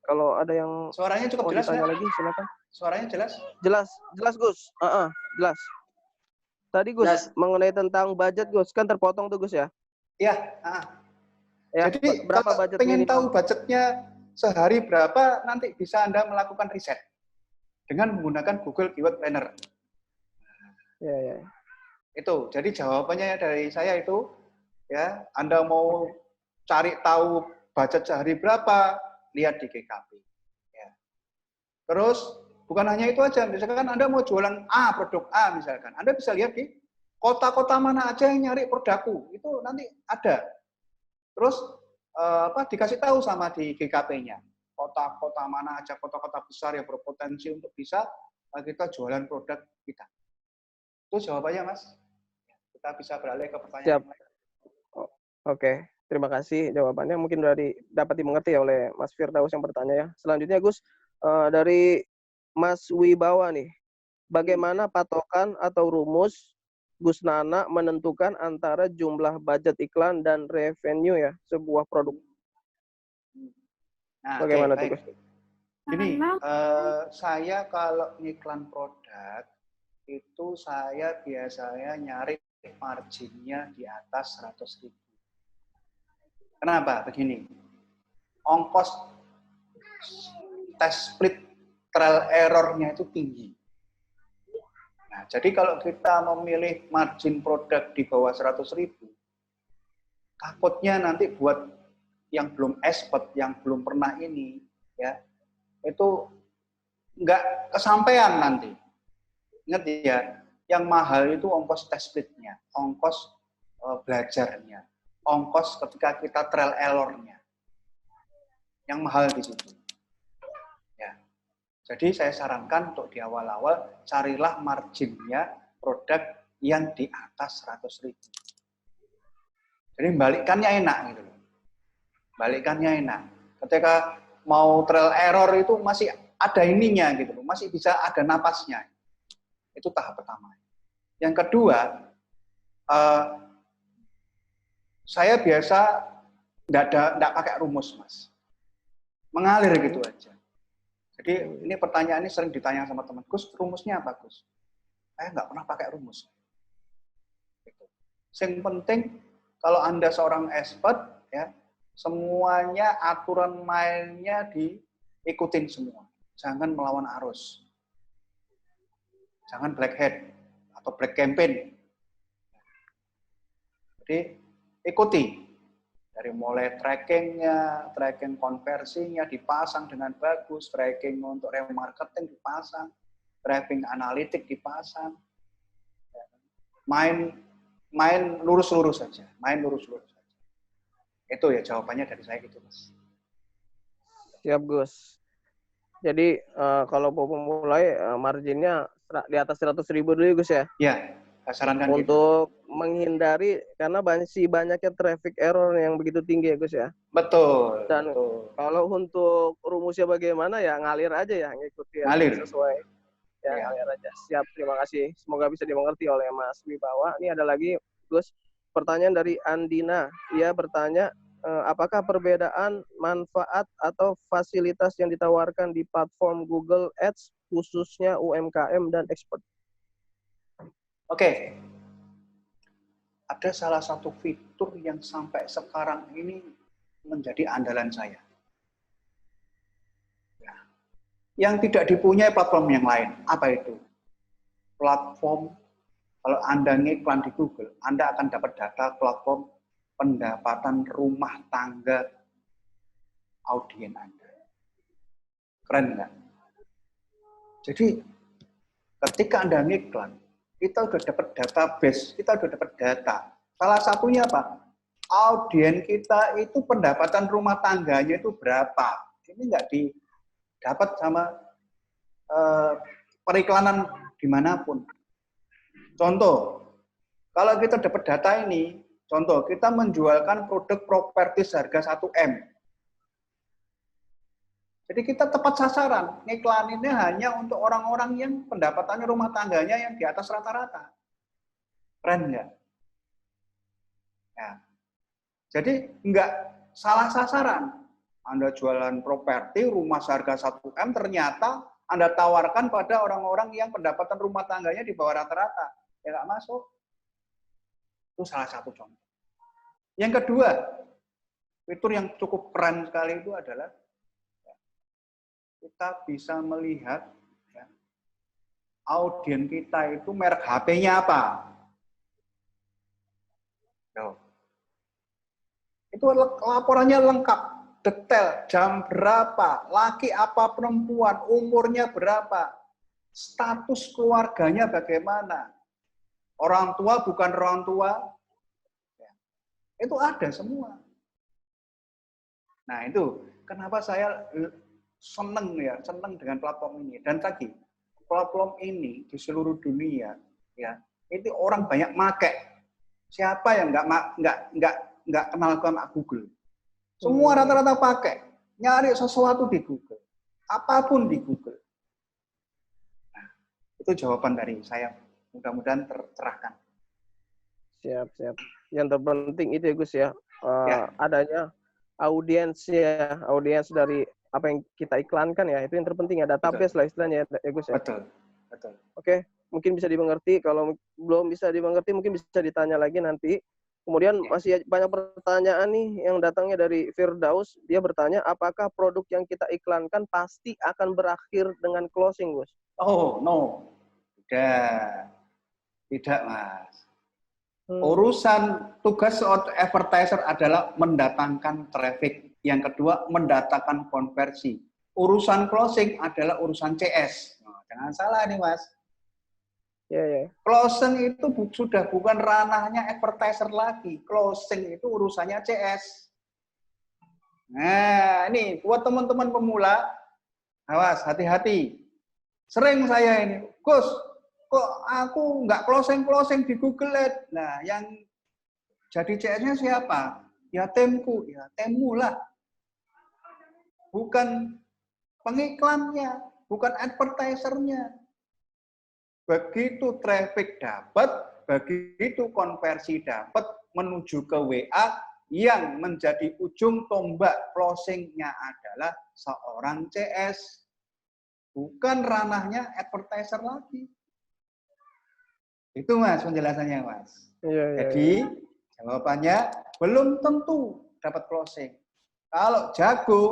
Kalau ada yang suaranya cukup jelas ditanya lagi, silakan. Suaranya jelas? Jelas Gus. Jelas. Tadi Gus mengenai tentang budget Gus, kan terpotong tuh Gus ya? Iya. Ya, jadi berapa kalau budget pengen minimal? tahu budgetnya sehari berapa, nanti bisa Anda melakukan riset dengan menggunakan Google Keyword Planner. Ya. Itu. Jadi jawabannya dari saya itu, ya, Anda mau cari tahu budget sehari berapa, lihat di GKP. Ya. Terus bukan hanya itu aja, misalkan Anda mau jualan produk A misalkan, Anda bisa lihat di kota-kota mana aja yang nyari produkku, itu nanti ada. Terus dikasih tahu sama di GKP-nya, kota-kota mana aja, kota-kota besar yang berpotensi untuk bisa kita jualan produk kita. Itu jawabannya, Mas. Kita bisa beralih ke pertanyaan yang lain. Oke, terima kasih jawabannya. Mungkin sudah dapat dimengerti ya oleh Mas Firdaus yang bertanya ya. Selanjutnya Gus, dari Mas Wibawa nih, bagaimana patokan atau rumus Gus Nana menentukan antara jumlah budget iklan dan revenue ya sebuah produk? Nah, bagaimana tuh Gus? Gini, saya kalau iklan produk itu saya biasanya nyari marginnya di atas 100.000. Kenapa? Begini, ongkos test split trial error-nya itu tinggi. Nah, jadi kalau kita memilih margin produk di bawah 100.000, takutnya nanti buat yang belum expert, yang belum pernah ini, ya, itu nggak kesampaian nanti. Ingat ya, yang mahal itu ongkos test split-nya, ongkos belajarnya, ongkos ketika kita trial error-nya. Yang mahal di situ. Ya. Jadi saya sarankan untuk di awal-awal carilah marginnya produk yang di atas 100.000. Jadi balikannya enak gitu loh. Balikannya enak. Ketika mau trial error itu masih ada ininya gitu loh, masih bisa ada napasnya. Itu tahap pertama. Yang kedua, saya biasa nggak pakai rumus, Mas. Mengalir gitu aja. Jadi ini pertanyaan ini sering ditanya sama teman, Gus, rumusnya apa, Gus? Saya nggak pernah pakai rumus. Gitu. Yang penting, kalau Anda seorang expert, ya, semuanya aturan mainnya diikutin semua. Jangan melawan arus. Jangan black hat atau black campaign. Jadi ikuti. Dari mulai trackingnya, tracking konversinya dipasang dengan bagus, tracking untuk remarketing dipasang, tracking analitik dipasang. Main lurus-lurus saja, main lurus-lurus saja. Itu ya jawabannya dari saya gitu, Mas. Siap, Gus. Jadi kalau mau memulai marginnya di atas 100.000 dulu, Gus ya? Ya, saya sarankan untuk gitu. Menghindari karena banyaknya traffic error yang begitu tinggi ya, Gus ya. Betul. Dan betul. kalau untuk rumusnya bagaimana ya ngalir aja ya, ngikuti ngalir. Sesuai. Ya, ngalir aja. Siap, terima kasih. Semoga bisa dimengerti oleh Mas Wibawa. Ini ada lagi, Gus, pertanyaan dari Andina. Ia bertanya, apakah perbedaan manfaat atau fasilitas yang ditawarkan di platform Google Ads khususnya UMKM dan expert? Oke. Ada salah satu fitur yang sampai sekarang ini menjadi andalan saya. Yang tidak dipunyai platform yang lain. Apa itu? Platform, kalau Anda ngiklan di Google, Anda akan dapat data platform pendapatan rumah tangga audien Anda. Keren nggak? Jadi, ketika Anda ngiklan, kita udah dapat database, kita udah dapat data. Salah satunya apa? Audien kita itu pendapatan rumah tangganya itu berapa? Ini nggak didapat sama periklanan dimanapun. Contoh, kalau kita dapat data ini, contoh kita menjualkan produk properti harga 1M. Jadi kita tepat sasaran, ngiklaninnya hanya untuk orang-orang yang pendapatannya rumah tangganya yang di atas rata-rata. Keren nggak? Ya. Jadi nggak salah sasaran. Anda jualan properti rumah seharga 1M, ternyata Anda tawarkan pada orang-orang yang pendapatan rumah tangganya di bawah rata-rata. Ya nggak masuk. Itu salah satu contoh. Yang kedua, fitur yang cukup keren sekali itu adalah kita bisa melihat ya, audien kita itu merek HP-nya apa. Itu laporannya lengkap, detail, jam berapa, laki apa perempuan, umurnya berapa, status keluarganya bagaimana, orang tua bukan orang tua, ya, itu ada semua. Nah itu kenapa saya seneng dengan platform ini. Dan tadi platform ini di seluruh dunia ya itu orang banyak make. Siapa yang nggak kenal sama Google? Semua rata-rata pakai, nyari sesuatu di Google, apapun di Google. Nah, itu jawaban dari saya. Mudah-mudahan tercerahkan. Siap. Yang terpenting itu ya Gus ya, adanya audiens dari apa yang kita iklankan ya, itu yang terpenting ya, database lah istilahnya ya Gus ya. Betul. Oke, mungkin bisa dimengerti. Kalau belum bisa dimengerti mungkin bisa ditanya lagi nanti. Kemudian masih banyak pertanyaan nih yang datangnya dari Firdaus. Dia bertanya, apakah produk yang kita iklankan pasti akan berakhir dengan closing, Gus? Oh, no. Tidak, Mas. Urusan tugas advertiser adalah mendatangkan traffic. Yang kedua, mendatangkan konversi. Urusan closing adalah urusan CS. Nah, jangan salah nih, Mas. Ya. Closing itu sudah bukan ranahnya advertiser lagi. Closing itu urusannya CS. Nah, ini buat teman-teman pemula, Awas, hati-hati. Sering saya ini, Gus, kok aku nggak closing di Google Ads. Nah, yang jadi CS-nya siapa? Ya timku, ya timmu lah. Bukan pengiklannya, bukan advertisernya. Begitu traffic dapat, begitu konversi dapat menuju ke WA, yang menjadi ujung tombak closing-nya adalah seorang CS. Bukan ranahnya advertiser lagi. Itu Mas penjelasannya Mas. Jadi jawabannya belum tentu dapat closing. Kalau jago,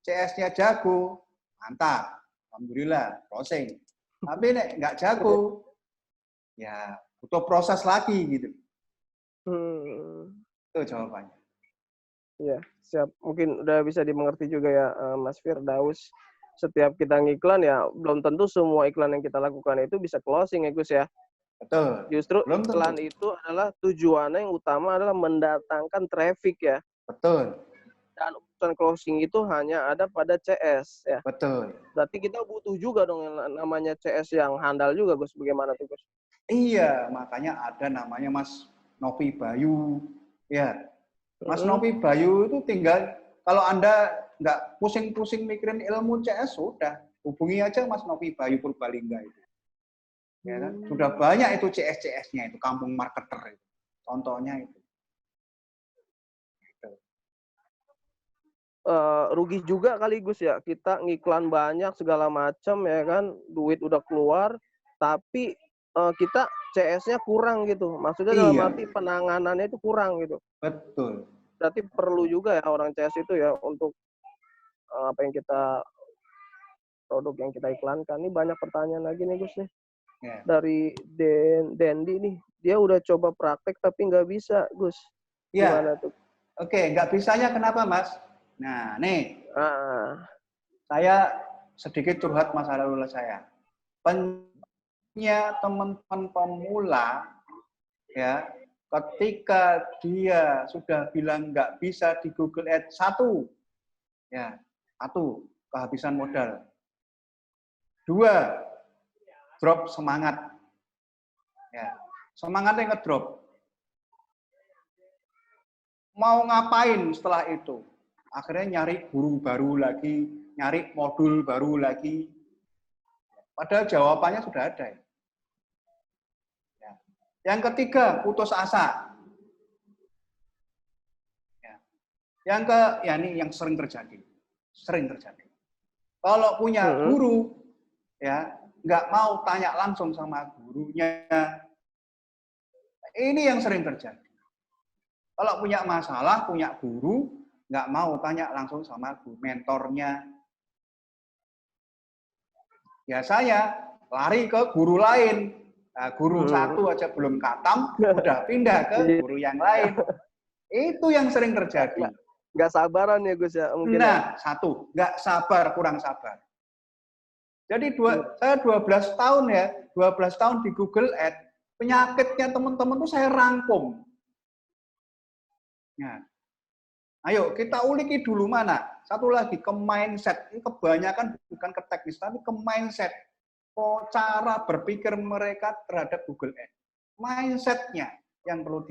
CS-nya jago, mantap. Alhamdulillah closing. Tapi nek nggak jago, ya butuh proses lagi gitu. Itu jawabannya. Ya, siap. Mungkin udah bisa dimengerti juga ya, Mas Firdaus. Setiap kita ngiklan ya, belum tentu semua iklan yang kita lakukan itu bisa closing ya, Gus ya. Betul. Justru belum iklan tentu. itu adalah tujuannya yang utama adalah mendatangkan traffic ya. Betul. Dan urusan closing itu hanya ada pada CS ya. Betul. Berarti kita butuh juga dong yang namanya CS yang handal juga, Gus. Bagaimana tuh, Gus? Iya, makanya ada namanya Mas Novi Bayu. Ya, Mas Novi Bayu itu tinggal, kalau Anda nggak pusing-pusing mikirin ilmu CS, sudah. Hubungi aja Mas Novi Bayu Purbalingga itu. Ya kan? Sudah banyak itu CS-CS-nya, itu kampung marketer itu. Contohnya itu. Rugi juga kali Gus ya, kita ngiklan banyak segala macam ya kan, duit udah keluar tapi kita CS-nya kurang gitu, maksudnya dalam arti penanganannya itu kurang gitu. Betul. Berarti perlu juga ya orang CS itu ya untuk apa yang kita, produk yang kita iklankan. Ini banyak pertanyaan lagi nih Gus nih. Dari Dendi nih, dia udah coba praktek tapi nggak bisa Gus. Gimana tuh? Oke, nggak bisanya kenapa Mas? Nah, nih, saya sedikit curhat masa lalu saya. Punya teman-teman pemula, ya, ketika dia sudah bilang nggak bisa di Google Ads, satu, kehabisan modal. 2, drop semangat. Ya, semangatnya ngedrop. Mau ngapain setelah itu? Akhirnya nyari guru baru lagi, nyari modul baru lagi. Padahal jawabannya sudah ada. Ya. Yang ketiga, putus asa. Ya. Ini yang sering terjadi. Kalau punya guru, ya nggak mau tanya langsung sama gurunya. Ini yang sering terjadi. Kalau punya masalah, punya guru, nggak mau tanya langsung sama guru mentornya. Biasanya lari ke guru lain. Nah, guru satu aja belum katam, udah pindah ke guru yang lain. Itu yang sering terjadi. Nggak sabaran ya Gus ya mungkin. Nah, satu, nggak sabar, kurang sabar. Jadi saya 12 tahun ya, 12 tahun di Google Ads, penyakitnya teman-teman tuh saya rangkum. Nah, ayo kita uliki dulu mana. Satu lagi ke mindset. Ini kebanyakan bukan ke teknis, tapi ke mindset. Cara berpikir mereka terhadap Google Ads. Mindsetnya yang perlu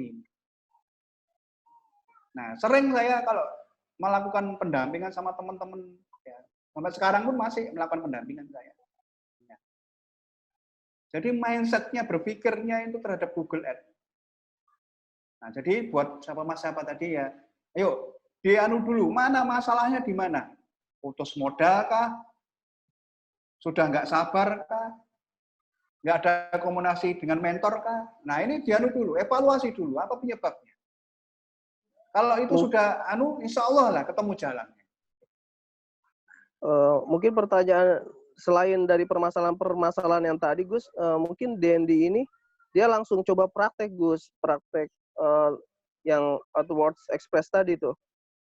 Nah, sering saya kalau melakukan pendampingan sama teman-teman, ya, sampai sekarang pun masih melakukan pendampingan saya. Ya. Jadi mindsetnya, berpikirnya itu terhadap Google Ads. Nah, jadi buat siapa tadi ya, ayo dianu dulu, mana masalahnya di mana? Putus modal kah? Sudah nggak sabar kah? Nggak ada komunikasi dengan mentor kah? Nah, ini dianu dulu, evaluasi dulu, apa penyebabnya? Kalau itu sudah insya Allah lah ketemu jalannya. Mungkin pertanyaan selain dari permasalahan yang tadi Gus, mungkin Dendi ini dia langsung coba praktek Gus, praktek yang AdWords Express tadi tuh.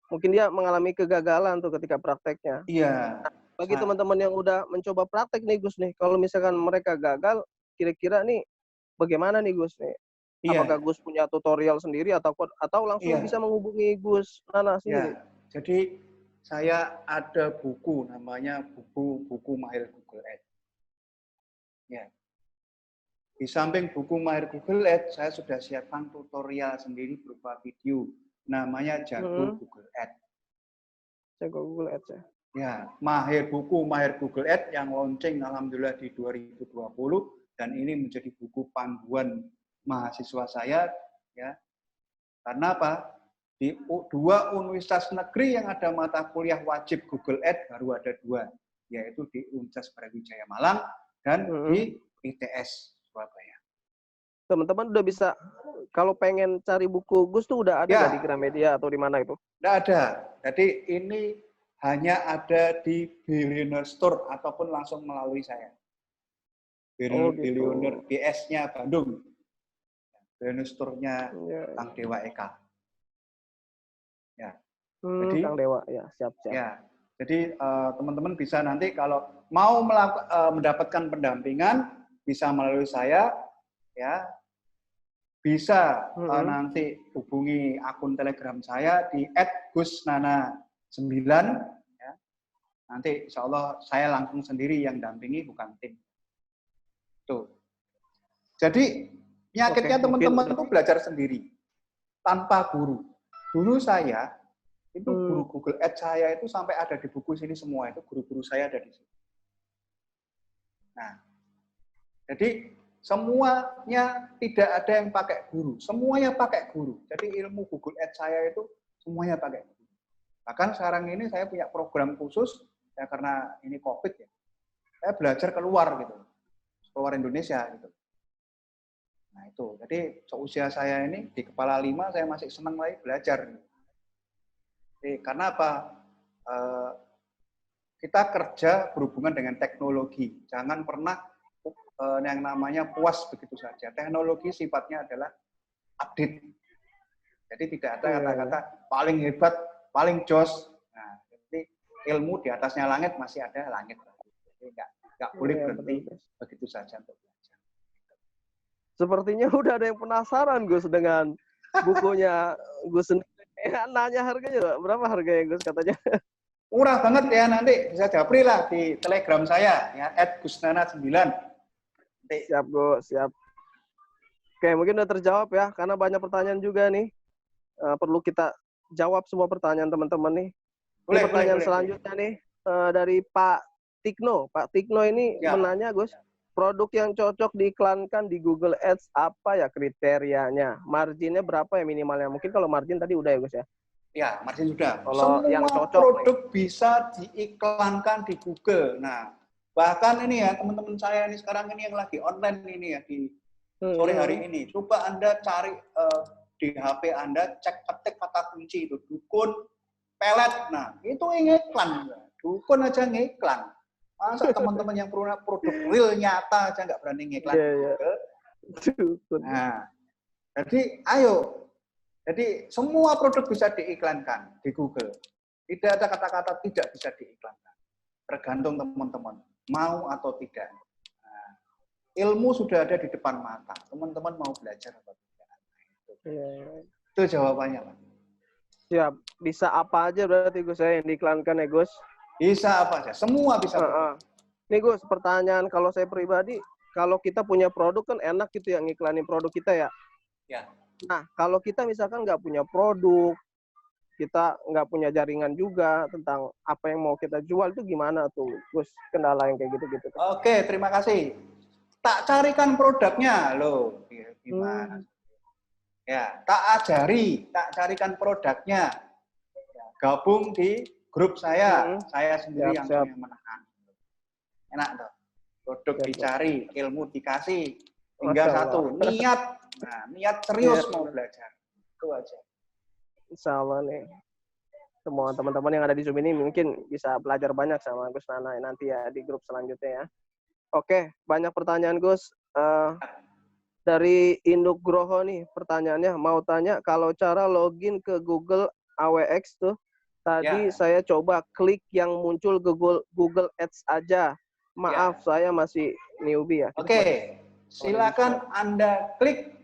Mungkin dia mengalami kegagalan tuh ketika prakteknya. Iya. Nah, bagi teman-teman yang udah mencoba praktek nih Gus nih, kalau misalkan mereka gagal, kira-kira nih bagaimana nih Gus nih? Iya. Apakah Gus punya tutorial sendiri atau langsung bisa menghubungi Gus Nana sendiri? Ya. Jadi saya ada buku namanya buku Mahir Google Ads. Ya. Di samping buku Mahir Google Ads, saya sudah siapkan tutorial sendiri berupa video namanya Jago Google Ads. Jago Google Ads ya. Ya, Mahir Google Ads yang launching alhamdulillah di 2020 dan ini menjadi buku panduan mahasiswa saya ya. Karena apa? Di 2 universitas negeri yang ada mata kuliah wajib Google Ads baru ada 2, yaitu di Universitas Brawijaya Malang dan di ITS Surabaya. Teman-teman udah bisa, kalau pengen cari buku Gus tuh udah ada nggak di Gramedia atau di mana itu? Nggak ada. Jadi ini hanya ada di Billionaire Store ataupun langsung melalui saya. Billionaire BS-nya Bandung. Billionaire Store-nya Kang Dewa Eka. Ya. Jadi Kang Dewa ya, siap-siap. Ya. Jadi teman-teman bisa nanti kalau mau mendapatkan pendampingan bisa melalui saya ya. Bisa nanti hubungi akun Telegram saya di @gusnana9 ya. Nanti insya Allah saya langsung sendiri yang dampingi, bukan tim. Tuh. Jadi penyakitnya teman-teman itu belajar sendiri tanpa guru. Dulu saya itu guru Google Ads saya itu sampai ada di buku sini semua, itu guru-guru saya ada di sini. Nah, jadi semuanya tidak ada yang pakai guru, semuanya pakai guru. Jadi ilmu Google Ads saya itu semuanya pakai guru. Bahkan sekarang ini saya punya program khusus ya karena ini COVID ya. Saya belajar keluar gitu, keluar Indonesia gitu. Nah itu, jadi seusia saya ini di kepala 5 saya masih senang lagi belajar. Jadi, karena apa? Kita kerja berhubungan dengan teknologi. Jangan pernah yang namanya puas begitu saja. Teknologi sifatnya adalah update. Jadi tidak ada kata-kata paling hebat, paling jos. Nah, jadi ilmu di atasnya langit masih ada langit. Jadi nggak boleh berhenti begitu saja untuk belajar. Sepertinya udah ada yang penasaran Gus dengan bukunya Gus sendiri. Nanya harganya berapa harganya Gus katanya? Murah banget ya, nanti bisa japri lah di Telegram saya ya @gusnana9. Siap Gus, siap. Oke, mungkin udah terjawab ya karena banyak pertanyaan juga nih. Perlu kita jawab semua pertanyaan teman-teman nih. Boleh, pertanyaan selanjutnya nih dari Pak Tikno. Pak Tikno ini menanya Gus, produk yang cocok diiklankan di Google Ads apa ya kriterianya? Marginnya berapa ya minimalnya? Mungkin kalau margin tadi udah ya Gus ya? Ya, margin sudah. Kalau semua yang cocok produk bisa diiklankan di Google. Nah, bahkan ini ya teman-teman saya ini sekarang ini yang lagi online ini ya di sore hari ini. Coba Anda cari di HP Anda, cek ketik kata kunci itu dukun pelet. Nah, itu ngiklan. Dukun aja ngiklan. Masa teman-teman yang punya produk real nyata aja nggak berani ngiklan di Google. Nah, jadi ayo. Jadi semua produk bisa diiklankan di Google. Tidak ada kata-kata tidak bisa diiklankan. Tergantung teman-teman mau atau tidak. Nah, ilmu sudah ada di depan mata. Teman-teman mau belajar atau tidak. Itu jawabannya, Pak. Siap. Bisa apa aja berarti Gus yang diiklankan ya Gus? Bisa apa aja. Semua bisa. Nih Gus, pertanyaan kalau saya pribadi, kalau kita punya produk kan enak gitu yang ngiklanin produk kita ya. Ya. Nah, kalau kita misalkan nggak punya produk, kita nggak punya jaringan juga tentang apa yang mau kita jual itu gimana tuh, Gus? Kendala yang kayak gitu-gitu. Oke, terima kasih. Tak carikan produknya, loh. Gimana? Ya, tak ajari, tak carikan produknya. Gabung di grup saya, saya sendiri yang menekan. Enak tuh. Produk dicari, ilmu dikasih. Tinggal satu, niat. Nah, niat serius mau belajar. Itu aja. Insya Allah nih. Semua teman-teman yang ada di Zoom ini mungkin bisa belajar banyak sama Gus Nana nanti ya di grup selanjutnya ya. Oke, banyak pertanyaan Gus. Dari Induk Groho nih pertanyaannya, mau tanya kalau cara login ke Google AWX tuh, tadi saya coba klik yang muncul Google Ads aja. Maaf, saya masih newbie ya. Oke, silakan Anda klik.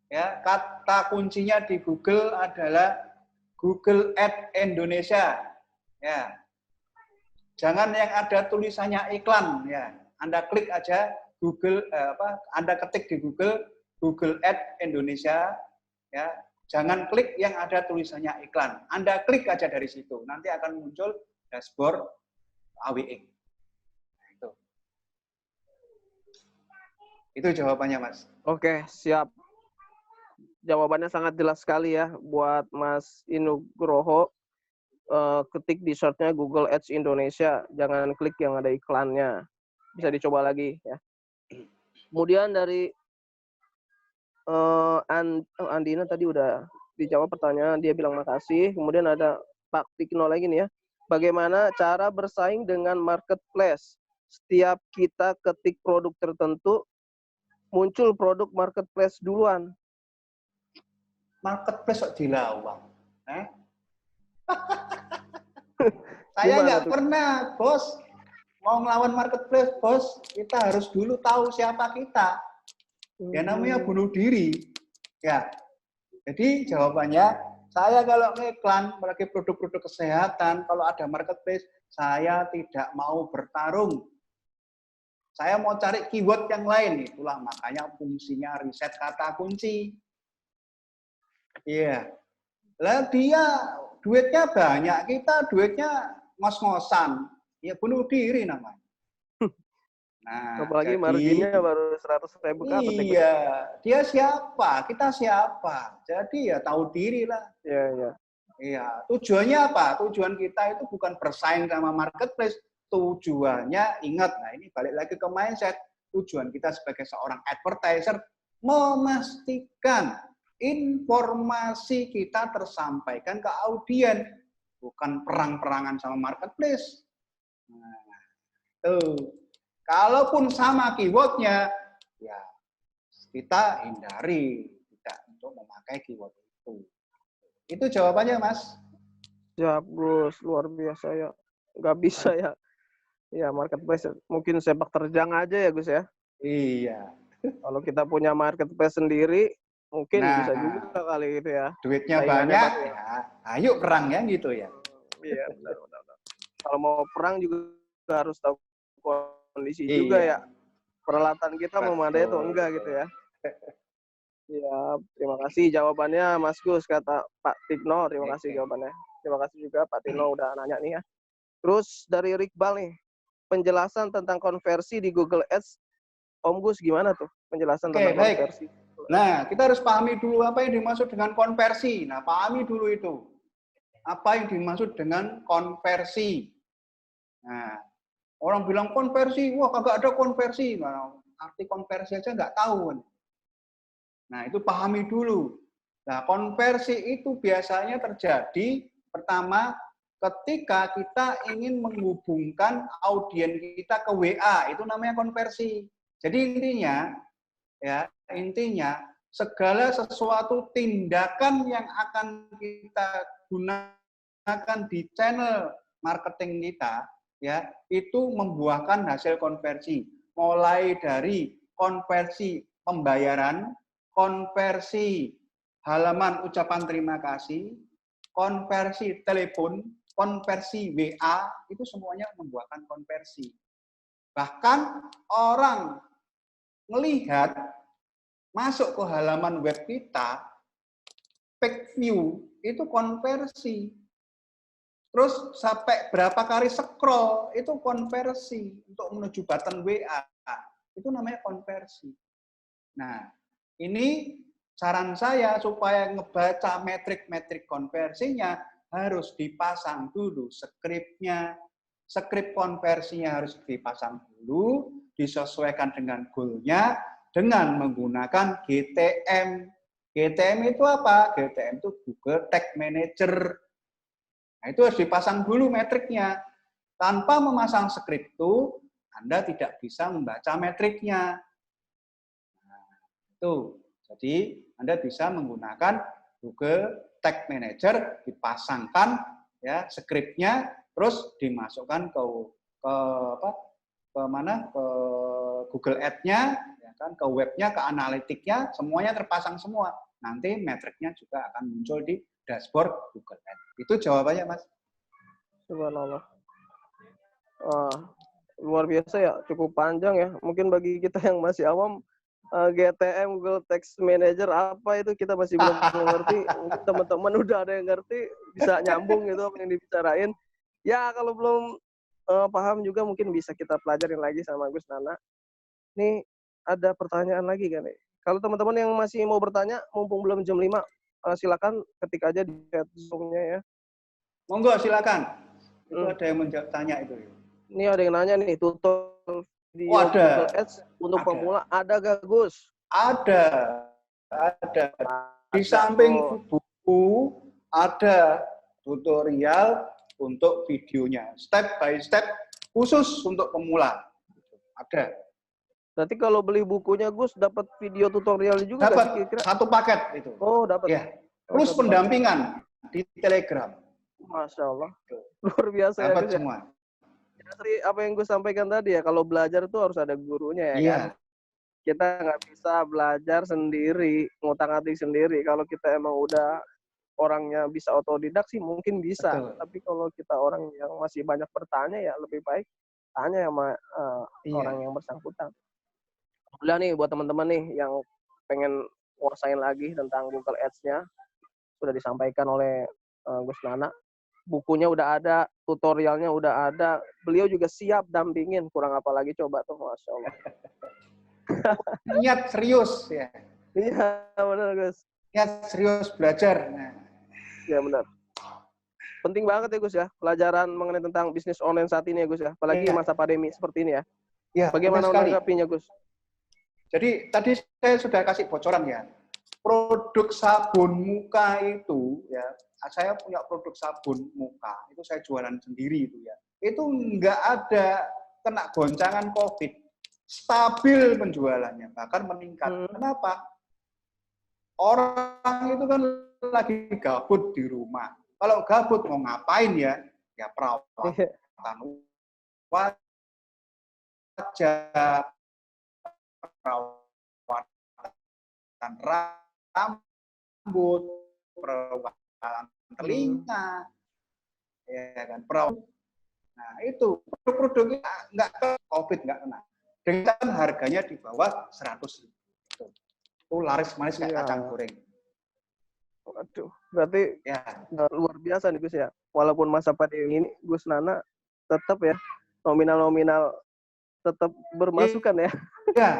Ya, kata kuncinya di Google adalah Google Ads Indonesia. Ya. Jangan yang ada tulisannya iklan ya. Anda klik aja Google Anda ketik di Google Ads Indonesia ya. Jangan klik yang ada tulisannya iklan. Anda klik aja dari situ. Nanti akan muncul dashboard AWX. Nah, itu jawabannya, Mas. Oke, siap. Jawabannya sangat jelas sekali ya buat Mas Inugroho. Ketik di search-nya Google Ads Indonesia, jangan klik yang ada iklannya. Bisa dicoba lagi ya. Kemudian dari Andina tadi udah dijawab pertanyaan, dia bilang makasih. Kemudian ada Pak Tikno lagi nih ya. Bagaimana cara bersaing dengan marketplace? Setiap kita ketik produk tertentu, muncul produk marketplace duluan. Marketplace kok dilawang? Saya nggak pernah, Bos. Mau ngelawan marketplace, Bos, kita harus dulu tahu siapa kita. Ya namanya bunuh diri. Ya. Jadi jawabannya, saya kalau ngiklan, apalagi produk-produk kesehatan, kalau ada marketplace, saya tidak mau bertarung. Saya mau cari keyword yang lain. Itulah makanya fungsinya riset kata kunci. Iya. Lah dia duitnya banyak, kita duitnya ngos-ngosan. Ya bunuh diri namanya. Nah, apalagi jadi, marginnya baru 100.000 ke atas. Iya, dia siapa? Kita siapa? Jadi ya tahu diri lah. Iya, iya. Iya, tujuannya apa? Tujuan kita itu bukan bersaing sama marketplace. Tujuannya, ingat, nah ini balik lagi ke mindset. Tujuan kita sebagai seorang advertiser, memastikan informasi kita tersampaikan ke audiens, bukan perang-perangan sama marketplace. Nah, tuh. Kalaupun sama keywordnya, ya kita hindari tidak untuk memakai keyword itu. Itu jawabannya, Mas. Ya, Gus, luar biasa ya. Nggak bisa ya. Ya, marketplace mungkin sepak terjang aja ya, Gus ya. Iya. Kalau kita punya marketplace sendiri, mungkin bisa juga kali gitu ya. Duitnya banyak, ya ayo perang ya gitu ya. Iya, benar. Kalau mau perang juga harus tahu kondisi juga ya. Peralatan kita memadai atau enggak gitu ya. Ya, terima kasih jawabannya Mas Gus, kata Pak Tikno. Terima kasih jawabannya. Terima kasih juga Pak Tino udah nanya nih ya. Terus dari Rickbal nih, penjelasan tentang konversi di Google Ads, Om Gus gimana tuh penjelasan tentang konversi? Nah, kita harus pahami dulu apa yang dimaksud dengan konversi. Nah, pahami dulu itu. Apa yang dimaksud dengan konversi. Nah, orang bilang konversi, wah kagak ada konversi. Nah, arti konversi aja nggak tahu. Nah, itu pahami dulu. Nah, konversi itu biasanya terjadi pertama ketika kita ingin menghubungkan audiens kita ke WA, itu namanya konversi. Jadi intinya segala sesuatu tindakan yang akan kita gunakan di channel marketing kita, ya, itu membuahkan hasil konversi. Mulai dari konversi pembayaran, konversi halaman ucapan terima kasih, konversi telepon, konversi WA, itu semuanya membuahkan konversi. Bahkan orang melihat masuk ke halaman web kita, page view, itu konversi. Terus sampai berapa kali scroll, itu konversi untuk menuju button WA. Itu namanya konversi. Nah, ini saran saya supaya ngebaca metrik-metrik konversinya harus dipasang dulu skripnya. Skrip konversinya harus dipasang dulu, disesuaikan dengan goal-nya dengan menggunakan GTM. GTM itu apa? GTM itu Google Tag Manager. Nah, itu harus dipasang dulu metriknya. Tanpa memasang skrip itu, Anda tidak bisa membaca metriknya. Nah, itu. Jadi, Anda bisa menggunakan Google Tag Manager, dipasangkan ya skripnya, terus dimasukkan ke Google Ads-nya, ya kan, ke webnya, ke analitiknya, semuanya terpasang semua. Nanti metriknya juga akan muncul di dashboard Google Ads. Itu jawabannya, Mas. Subhanallah. Wah, luar biasa ya, cukup panjang ya. Mungkin bagi kita yang masih awam, GTM, Google Text Manager, apa itu kita masih belum mengerti. Mungkin teman-teman udah ada yang ngerti, bisa nyambung gitu apa yang dibicarain. Ya, kalau belum paham juga mungkin bisa kita pelajarin lagi sama Gus Nana. Nih, ada pertanyaan lagi kan nih. Kalau teman-teman yang masih mau bertanya, mumpung belum jam 5, silakan ketik aja di chat Zoom-nya ya. Monggo silakan. Itu Hmm. ada yang tanya itu. Ini ada yang nanya nih, tutorial video Oh, ada. Google Ads untuk pemula ada gak, Gus? Ada. Di samping buku ada tutorial untuk videonya, step by step khusus untuk pemula. Ada. Berarti kalau beli bukunya Gus dapat video tutorial juga Dapat kira-kira? satu paket itu. Oh, dapat. Ya. Plus pendampingan di Telegram. Masya Allah. Luar biasa ya Dapat Gus ya. semua. Jadi apa yang gue sampaikan tadi ya, kalau belajar tuh harus ada gurunya ya kan. Iya. Kita nggak bisa belajar sendiri, ngutak-ngatik sendiri. Kalau kita emang udah orangnya bisa otodidak sih mungkin bisa. Betul. Tapi kalau kita orang yang masih banyak bertanya ya lebih baik tanya sama orang yang bersangkutan. Udah nih buat teman-teman nih yang pengen nguasain lagi tentang Google Ads-nya, sudah disampaikan oleh Gus Nana. Bukunya udah ada, tutorialnya udah ada. Beliau juga siap dampingin. Kurang apa lagi coba tuh, Masya Allah. Niat serius ya. Iya, benar Gus. Niat serius belajar. Nah. Ya benar. Penting banget ya Gus ya, pelajaran mengenai tentang bisnis online saat ini ya Gus ya. Apalagi masa pandemi seperti ini ya. Ya, bagaimana menanggapinya Gus? Jadi tadi saya sudah kasih bocoran ya. Produk sabun muka itu ya, saya punya produk sabun muka, itu saya jualan sendiri itu ya. Itu enggak ada kena goncangan COVID. Stabil penjualannya, bahkan meningkat. Kenapa? Orang itu kan lagi gabut di rumah. Kalau gabut mau ngapain ya? Ya perawatan wajah, perawatan rambut, perawatan telinga, ya kan, perawatan. Nah itu produk-produknya nggak ke COVID, nggak kena. Dengan harganya di bawah 100.000. Itu laris manis kayak kacang goreng. Waduh, berarti ya luar biasa nih Gus ya. Walaupun masa pandemi ini Gus Nana tetap ya nominal tetap bermasukan ya. Ya,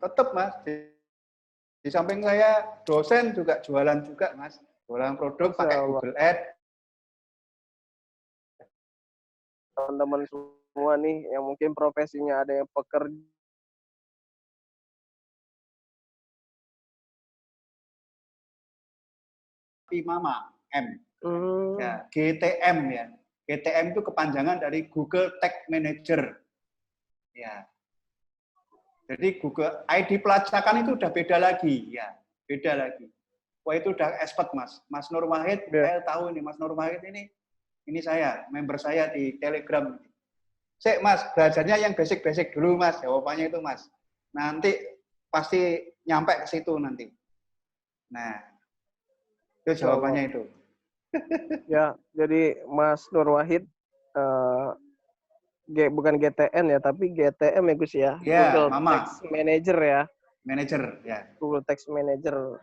tetap Mas. Di samping saya dosen juga jualan juga Mas. Jualan produk pakai Google Ads. Teman-teman semua nih yang mungkin profesinya ada yang pekerja Mama M. Ya, GTM ya. GTM itu kepanjangan dari Google Tag Manager. Ya. Jadi Google ID pelacakan itu udah beda lagi, ya. Beda lagi. Wah, itu udah expert, Mas. Mas Nur Wahid, saya tahu ini Mas Nur Wahid ini saya, member saya di Telegram. Sik, Mas, belajarnya yang basic-basic dulu, Mas. Jawabannya itu, Mas. Nanti pasti nyampe ke situ nanti. Nah, itu jawabannya itu. Ya, jadi Mas Nur Wahid bukan GTN ya, tapi GTM ya Gus ya. Ya, Google Mama. Text Manager ya. Manager, ya. Google Text Manager.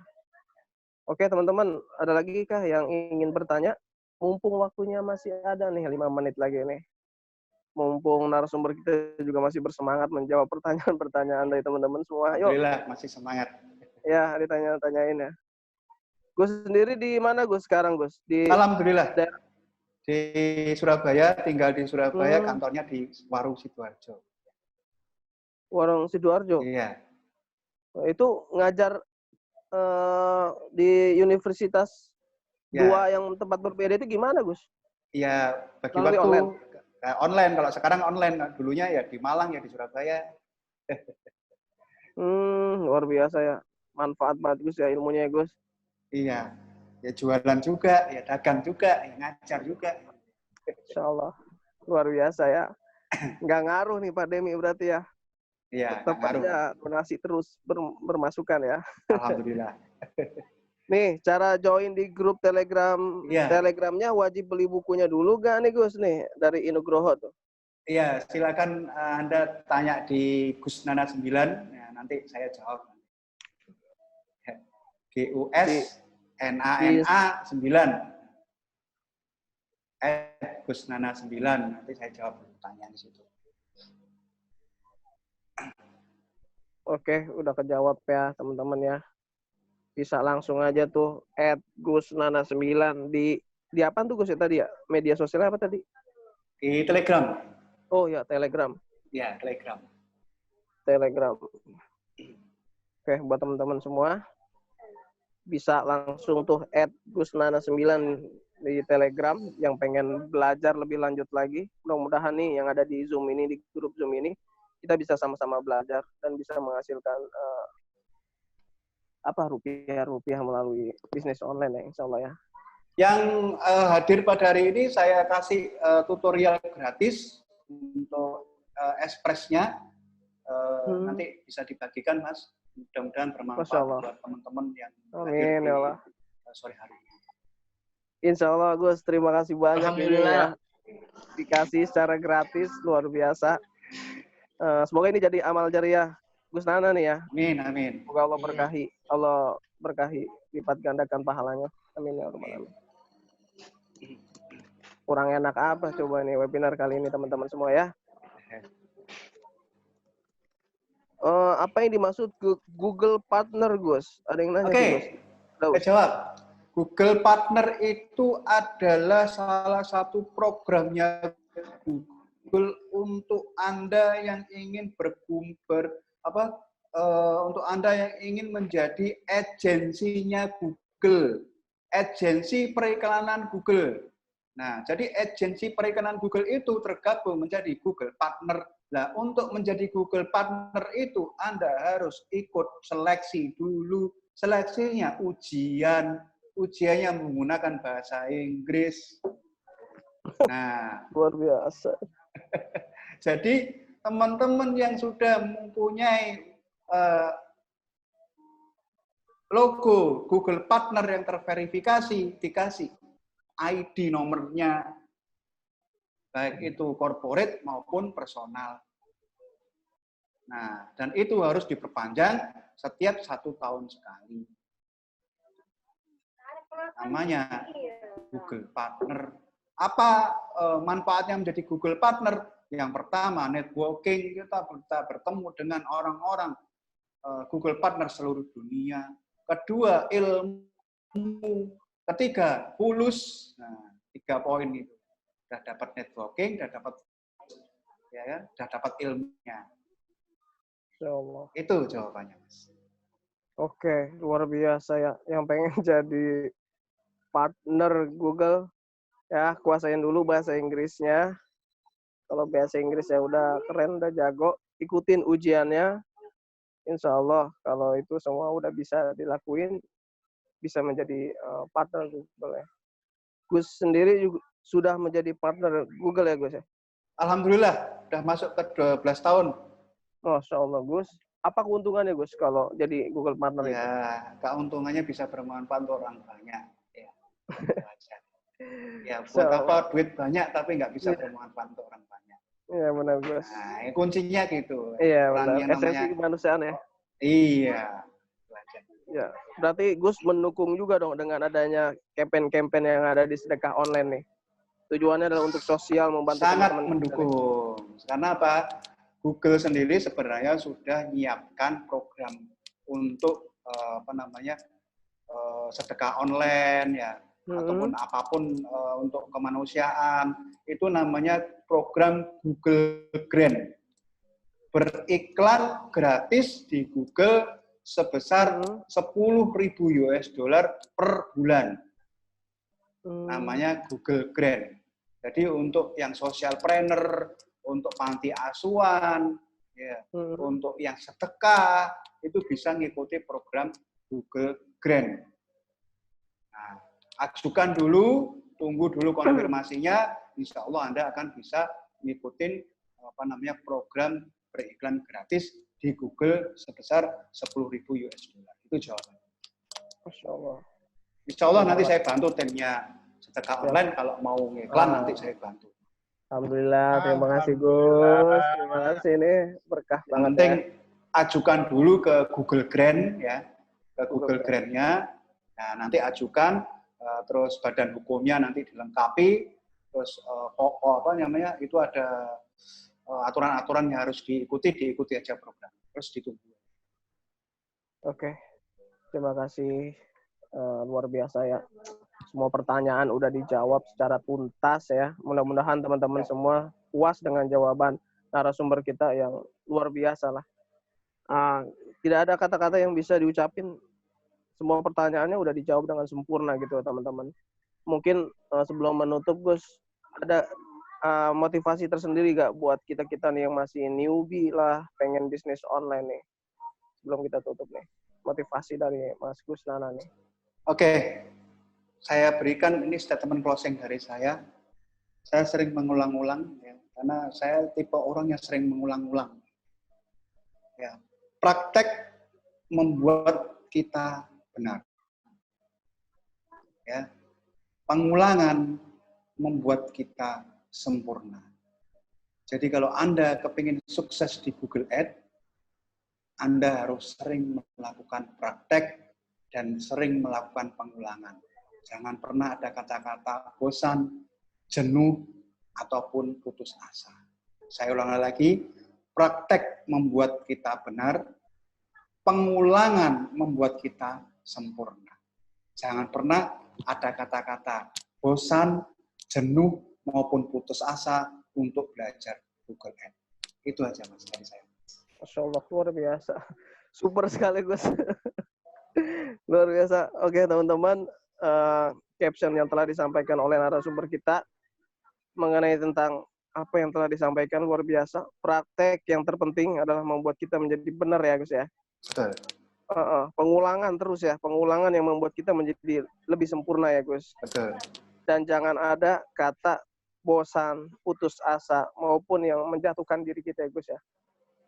Oke, teman-teman, ada lagi kah yang ingin bertanya? Mumpung waktunya masih ada nih, 5 menit lagi nih. Mumpung narasumber kita juga masih bersemangat menjawab pertanyaan-pertanyaan dari teman-teman semua. Yuk. Alhamdulillah, masih semangat. Ya, ditanya-tanyain ya. Gus sendiri di mana Gus sekarang Gus? Alhamdulillah. Di Surabaya, tinggal di Surabaya, kantornya di Warung Sidoarjo. Warung Sidoarjo? Iya. Itu ngajar di universitas dua yang tempat berbeda itu gimana Gus? Iya, bagi waktu online. Kalau sekarang online, dulunya ya di Malang ya di Surabaya. Luar biasa ya. Manfaat banget Gus ya ilmunya ya Gus. Iya. Ya jualan juga, ya dagang juga, ya ngajar juga. Insya Allah. Luar biasa ya. Nggak ngaruh nih pandemi berarti ya. Iya, tetap aja donasi terus bermasukan ya. Alhamdulillah. Nih, cara join di grup Telegram, Iya. Telegramnya wajib beli bukunya dulu gak nih Gus nih dari Inugroho tuh? Iya, silakan Anda tanya di Gus Nana 9, ya, nanti saya jawab. GUS NANA 9. Gus Nana 9, nanti saya jawab pertanyaan di situ. Oke, udah kejawab ya teman-teman ya. Bisa langsung aja tuh @gusnana9 di apa tuh Gus ya tadi ya? Media sosial apa tadi? Di Telegram. Oh ya, Telegram. Ya, Telegram. Telegram. Oke, buat teman-teman semua bisa langsung tuh @gusnana9 di Telegram yang pengen belajar lebih lanjut lagi. Mudah-mudahan nih yang ada di Zoom ini, di grup Zoom ini, kita bisa sama-sama belajar dan bisa menghasilkan rupiah-rupiah melalui bisnis online ya, insya Allah ya. Yang hadir pada hari ini saya kasih tutorial gratis untuk Express-nya. Nanti bisa dibagikan, Mas. Mudah-mudahan bermanfaat buat teman-teman yang hadir di sore hari ini. Insya Allah, Gus. Terima kasih banyak ini ya. Dikasih secara gratis, luar biasa. Semoga ini jadi amal jariah Gus Nana nih ya. Amin, amin. Semoga Allah berkahi, lipat gandakan pahalanya. Amin ya rabbal alamin. Kurang enak apa coba nih webinar kali ini teman-teman semua ya. Apa yang dimaksud Google Partner, Gus? Ada yang nanya sih, Gus. Oke, jawab. Google Partner itu adalah salah satu programnya Google untuk Anda yang ingin untuk Anda yang ingin menjadi agensinya Google, agensi periklanan Google. Nah, jadi agensi periklanan Google itu tergabung menjadi Google Partner. Nah, untuk menjadi Google Partner itu Anda harus ikut seleksi dulu. Seleksinya ujiannya menggunakan bahasa Inggris. Nah, luar biasa. Jadi teman-teman yang sudah mempunyai logo Google Partner yang terverifikasi, dikasih ID nomornya, baik itu corporate maupun personal. Nah, dan itu harus diperpanjang setiap 1 tahun sekali. Namanya Google Partner. Apa manfaatnya menjadi Google Partner? Yang pertama, networking, kita bertemu dengan orang-orang Google Partner seluruh dunia. Kedua, ilmu. Ketiga, fulus. Nah, 3 poin itu. Sudah dapat networking, sudah dapat ilmunya. Insyaallah. Itu jawabannya, Mas. Oke, luar biasa ya. Yang pengen jadi partner Google, ya kuasain dulu bahasa Inggrisnya. Kalau bahasa Inggris ya udah keren, udah jago. Ikutin ujiannya. Insya Allah kalau itu semua udah bisa dilakuin, bisa menjadi partner Google ya. Gus sendiri juga sudah menjadi partner Google ya Gus ya? Alhamdulillah, udah masuk ke 12 tahun. Masya Allah Gus. Apa keuntungannya Gus kalau jadi Google Partner itu? Ya, keuntungannya bisa bermanfaat untuk orang banyak. Ya, ya buat apa duit banyak tapi nggak bisa bermanfaat untuk orang banyak. Iya benar Gus. Nah, kuncinya gitu. Iya benar. Esensi kemanusiaan ya. Iya. Ya, berarti Gus mendukung juga dong dengan adanya campaign-campaign yang ada di sedekah online nih. Tujuannya adalah untuk sosial, membantu sangat teman-teman. Mendukung. Karena apa? Google sendiri sebenarnya sudah menyiapkan program untuk sedekah online ya, ataupun apapun untuk kemanusiaan. Itu namanya program Google Grant. Beriklan gratis di Google sebesar $10.000 per bulan. Namanya Google Grant. Jadi untuk yang socialpreneur, untuk panti asuhan, ya, untuk yang sedekah, itu bisa ngikuti program Google Grant. Nah, ajukan dulu, tunggu dulu konfirmasinya, insya Allah Anda akan bisa ngikutin program beriklan gratis di Google sebesar $10.000. Itu jawabannya. Masya Allah. Insya Allah nanti saya bantu timnya sedekah online, kalau mau ngiklan nanti saya bantu. Alhamdulillah, terima kasih Gus. Terima kasih, ini berkah Yang banget penting ya. ajukan dulu ke Google Grant ya, ke Google Grant-nya. Nah, nanti ajukan, terus badan hukumnya nanti dilengkapi, terus itu ada aturan-aturan yang harus diikuti aja program. Terus ditunggu. Oke, terima kasih, luar biasa ya. Semua pertanyaan udah dijawab secara tuntas ya. Mudah-mudahan teman-teman semua puas dengan jawaban narasumber kita yang luar biasa lah. Tidak ada kata-kata yang bisa diucapin. Semua pertanyaannya udah dijawab dengan sempurna gitu teman-teman. Mungkin sebelum menutup Gus, ada motivasi tersendiri gak buat kita-kita nih yang masih newbie lah, pengen bisnis online nih? Sebelum kita tutup nih, motivasi dari Mas Gus Nana nih. Oke, saya berikan ini statement closing dari saya. Saya sering mengulang-ulang, ya, karena saya tipe orang yang sering mengulang-ulang. Ya, praktek membuat kita benar. Ya, pengulangan membuat kita sempurna. Jadi kalau Anda kepingin sukses di Google Ads, Anda harus sering melakukan praktek dan sering melakukan pengulangan. Jangan pernah ada kata-kata bosan, jenuh, ataupun putus asa. Saya ulang lagi, praktek membuat kita benar, pengulangan membuat kita sempurna. Jangan pernah ada kata-kata bosan, jenuh, maupun putus asa untuk belajar Google Ads. Itu aja Mas dari saya. Masya Allah, luar biasa. Super sekali Gus. Luar biasa. Oke teman-teman, caption yang telah disampaikan oleh narasumber kita mengenai tentang apa yang telah disampaikan luar biasa. Praktek yang terpenting adalah membuat kita menjadi benar ya Gus ya. Betul. Pengulangan terus ya, pengulangan yang membuat kita menjadi lebih sempurna ya Gus. Betul. Dan jangan ada kata bosan, putus asa, maupun yang menjatuhkan diri kita ya Gus ya.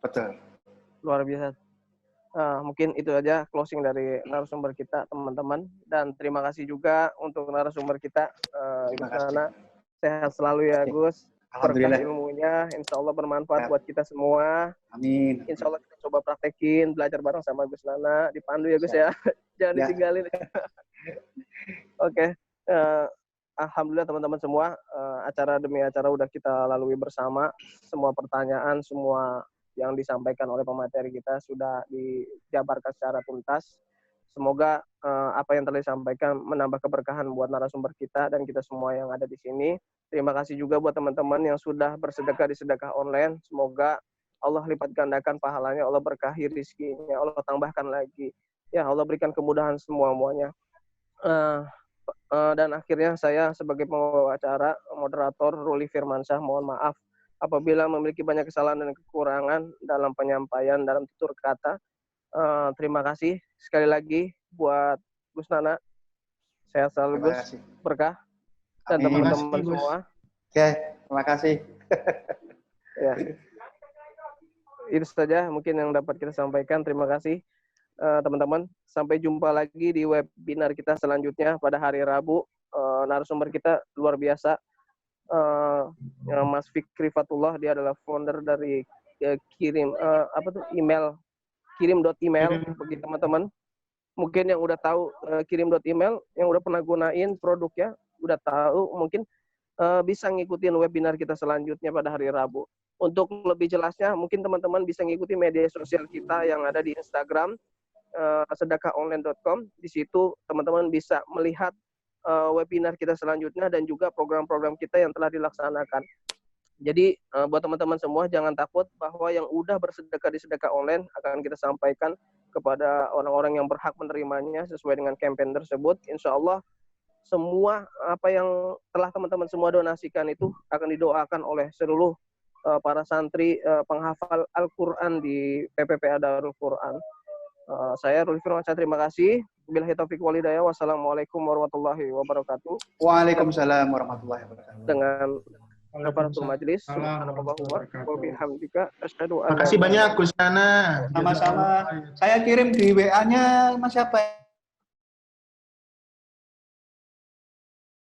Betul. Luar biasa. Mungkin itu aja closing dari narasumber kita teman-teman, dan terima kasih juga untuk narasumber kita Gus Nana. Sehat selalu ya Gus. Berkah ilmunya, insya Allah bermanfaat buat kita semua. Amin. Insya Allah kita coba praktekin, belajar bareng sama Gus Nana. Dipandu ya Gus ya. Jangan ditinggalin. Oke. Alhamdulillah teman-teman semua, acara demi acara udah kita lalui bersama. Semua pertanyaan, semua yang disampaikan oleh pemateri kita sudah dijabarkan secara tuntas. Semoga apa yang telah disampaikan menambah keberkahan buat narasumber kita dan kita semua yang ada di sini. Terima kasih juga buat teman-teman yang sudah bersedekah di sedekah online. Semoga Allah lipat gandakan pahalanya, Allah berkahi rizkinya, Allah tambahkan lagi. Ya Allah berikan kemudahan semuanya. Dan akhirnya saya sebagai pembawa acara, moderator Ruli Firmansyah, mohon maaf apabila memiliki banyak kesalahan dan kekurangan dalam penyampaian dalam tutur kata. Terima kasih sekali lagi buat Gus Nana. Sehat selalu Gus, berkah. Dan teman-teman semua. Oke, terima kasih. Ya. Itu saja mungkin yang dapat kita sampaikan. Terima kasih teman-teman. Sampai jumpa lagi di webinar kita selanjutnya pada hari Rabu. Narasumber kita luar biasa. Mas Fikri Fatullah, dia adalah founder dari email kirim.email bagi teman-teman. Mungkin yang udah tahu kirim.email, yang udah pernah gunain produknya, udah tahu, mungkin bisa ngikutin webinar kita selanjutnya pada hari Rabu. Untuk lebih jelasnya, mungkin teman-teman bisa ngikuti media sosial kita yang ada di Instagram, sedekahonline.com. Di situ teman-teman bisa melihat webinar kita selanjutnya dan juga program-program kita yang telah dilaksanakan. Jadi buat teman-teman semua jangan takut bahwa yang udah bersedekah di sedekah online akan kita sampaikan kepada orang-orang yang berhak menerimanya sesuai dengan campaign tersebut. Insya Allah semua apa yang telah teman-teman semua donasikan itu akan didoakan oleh seluruh para santri penghafal Al-Quran di PPPA Darul Quran. Saya Ruli Firmansyah, terima kasih. Billahi taufiq wal hidayah. Wassalamualaikum warahmatullahi wabarakatuh. Waalaikumsalam warahmatullahi wabarakatuh. Dengan kafaratul majlis, subhanallah wa bihamdika asyhadu an la ilaha illa anta. Makasih banyak Gus Nana. Sama-sama. Saya kirim di WA-nya Mas siapa?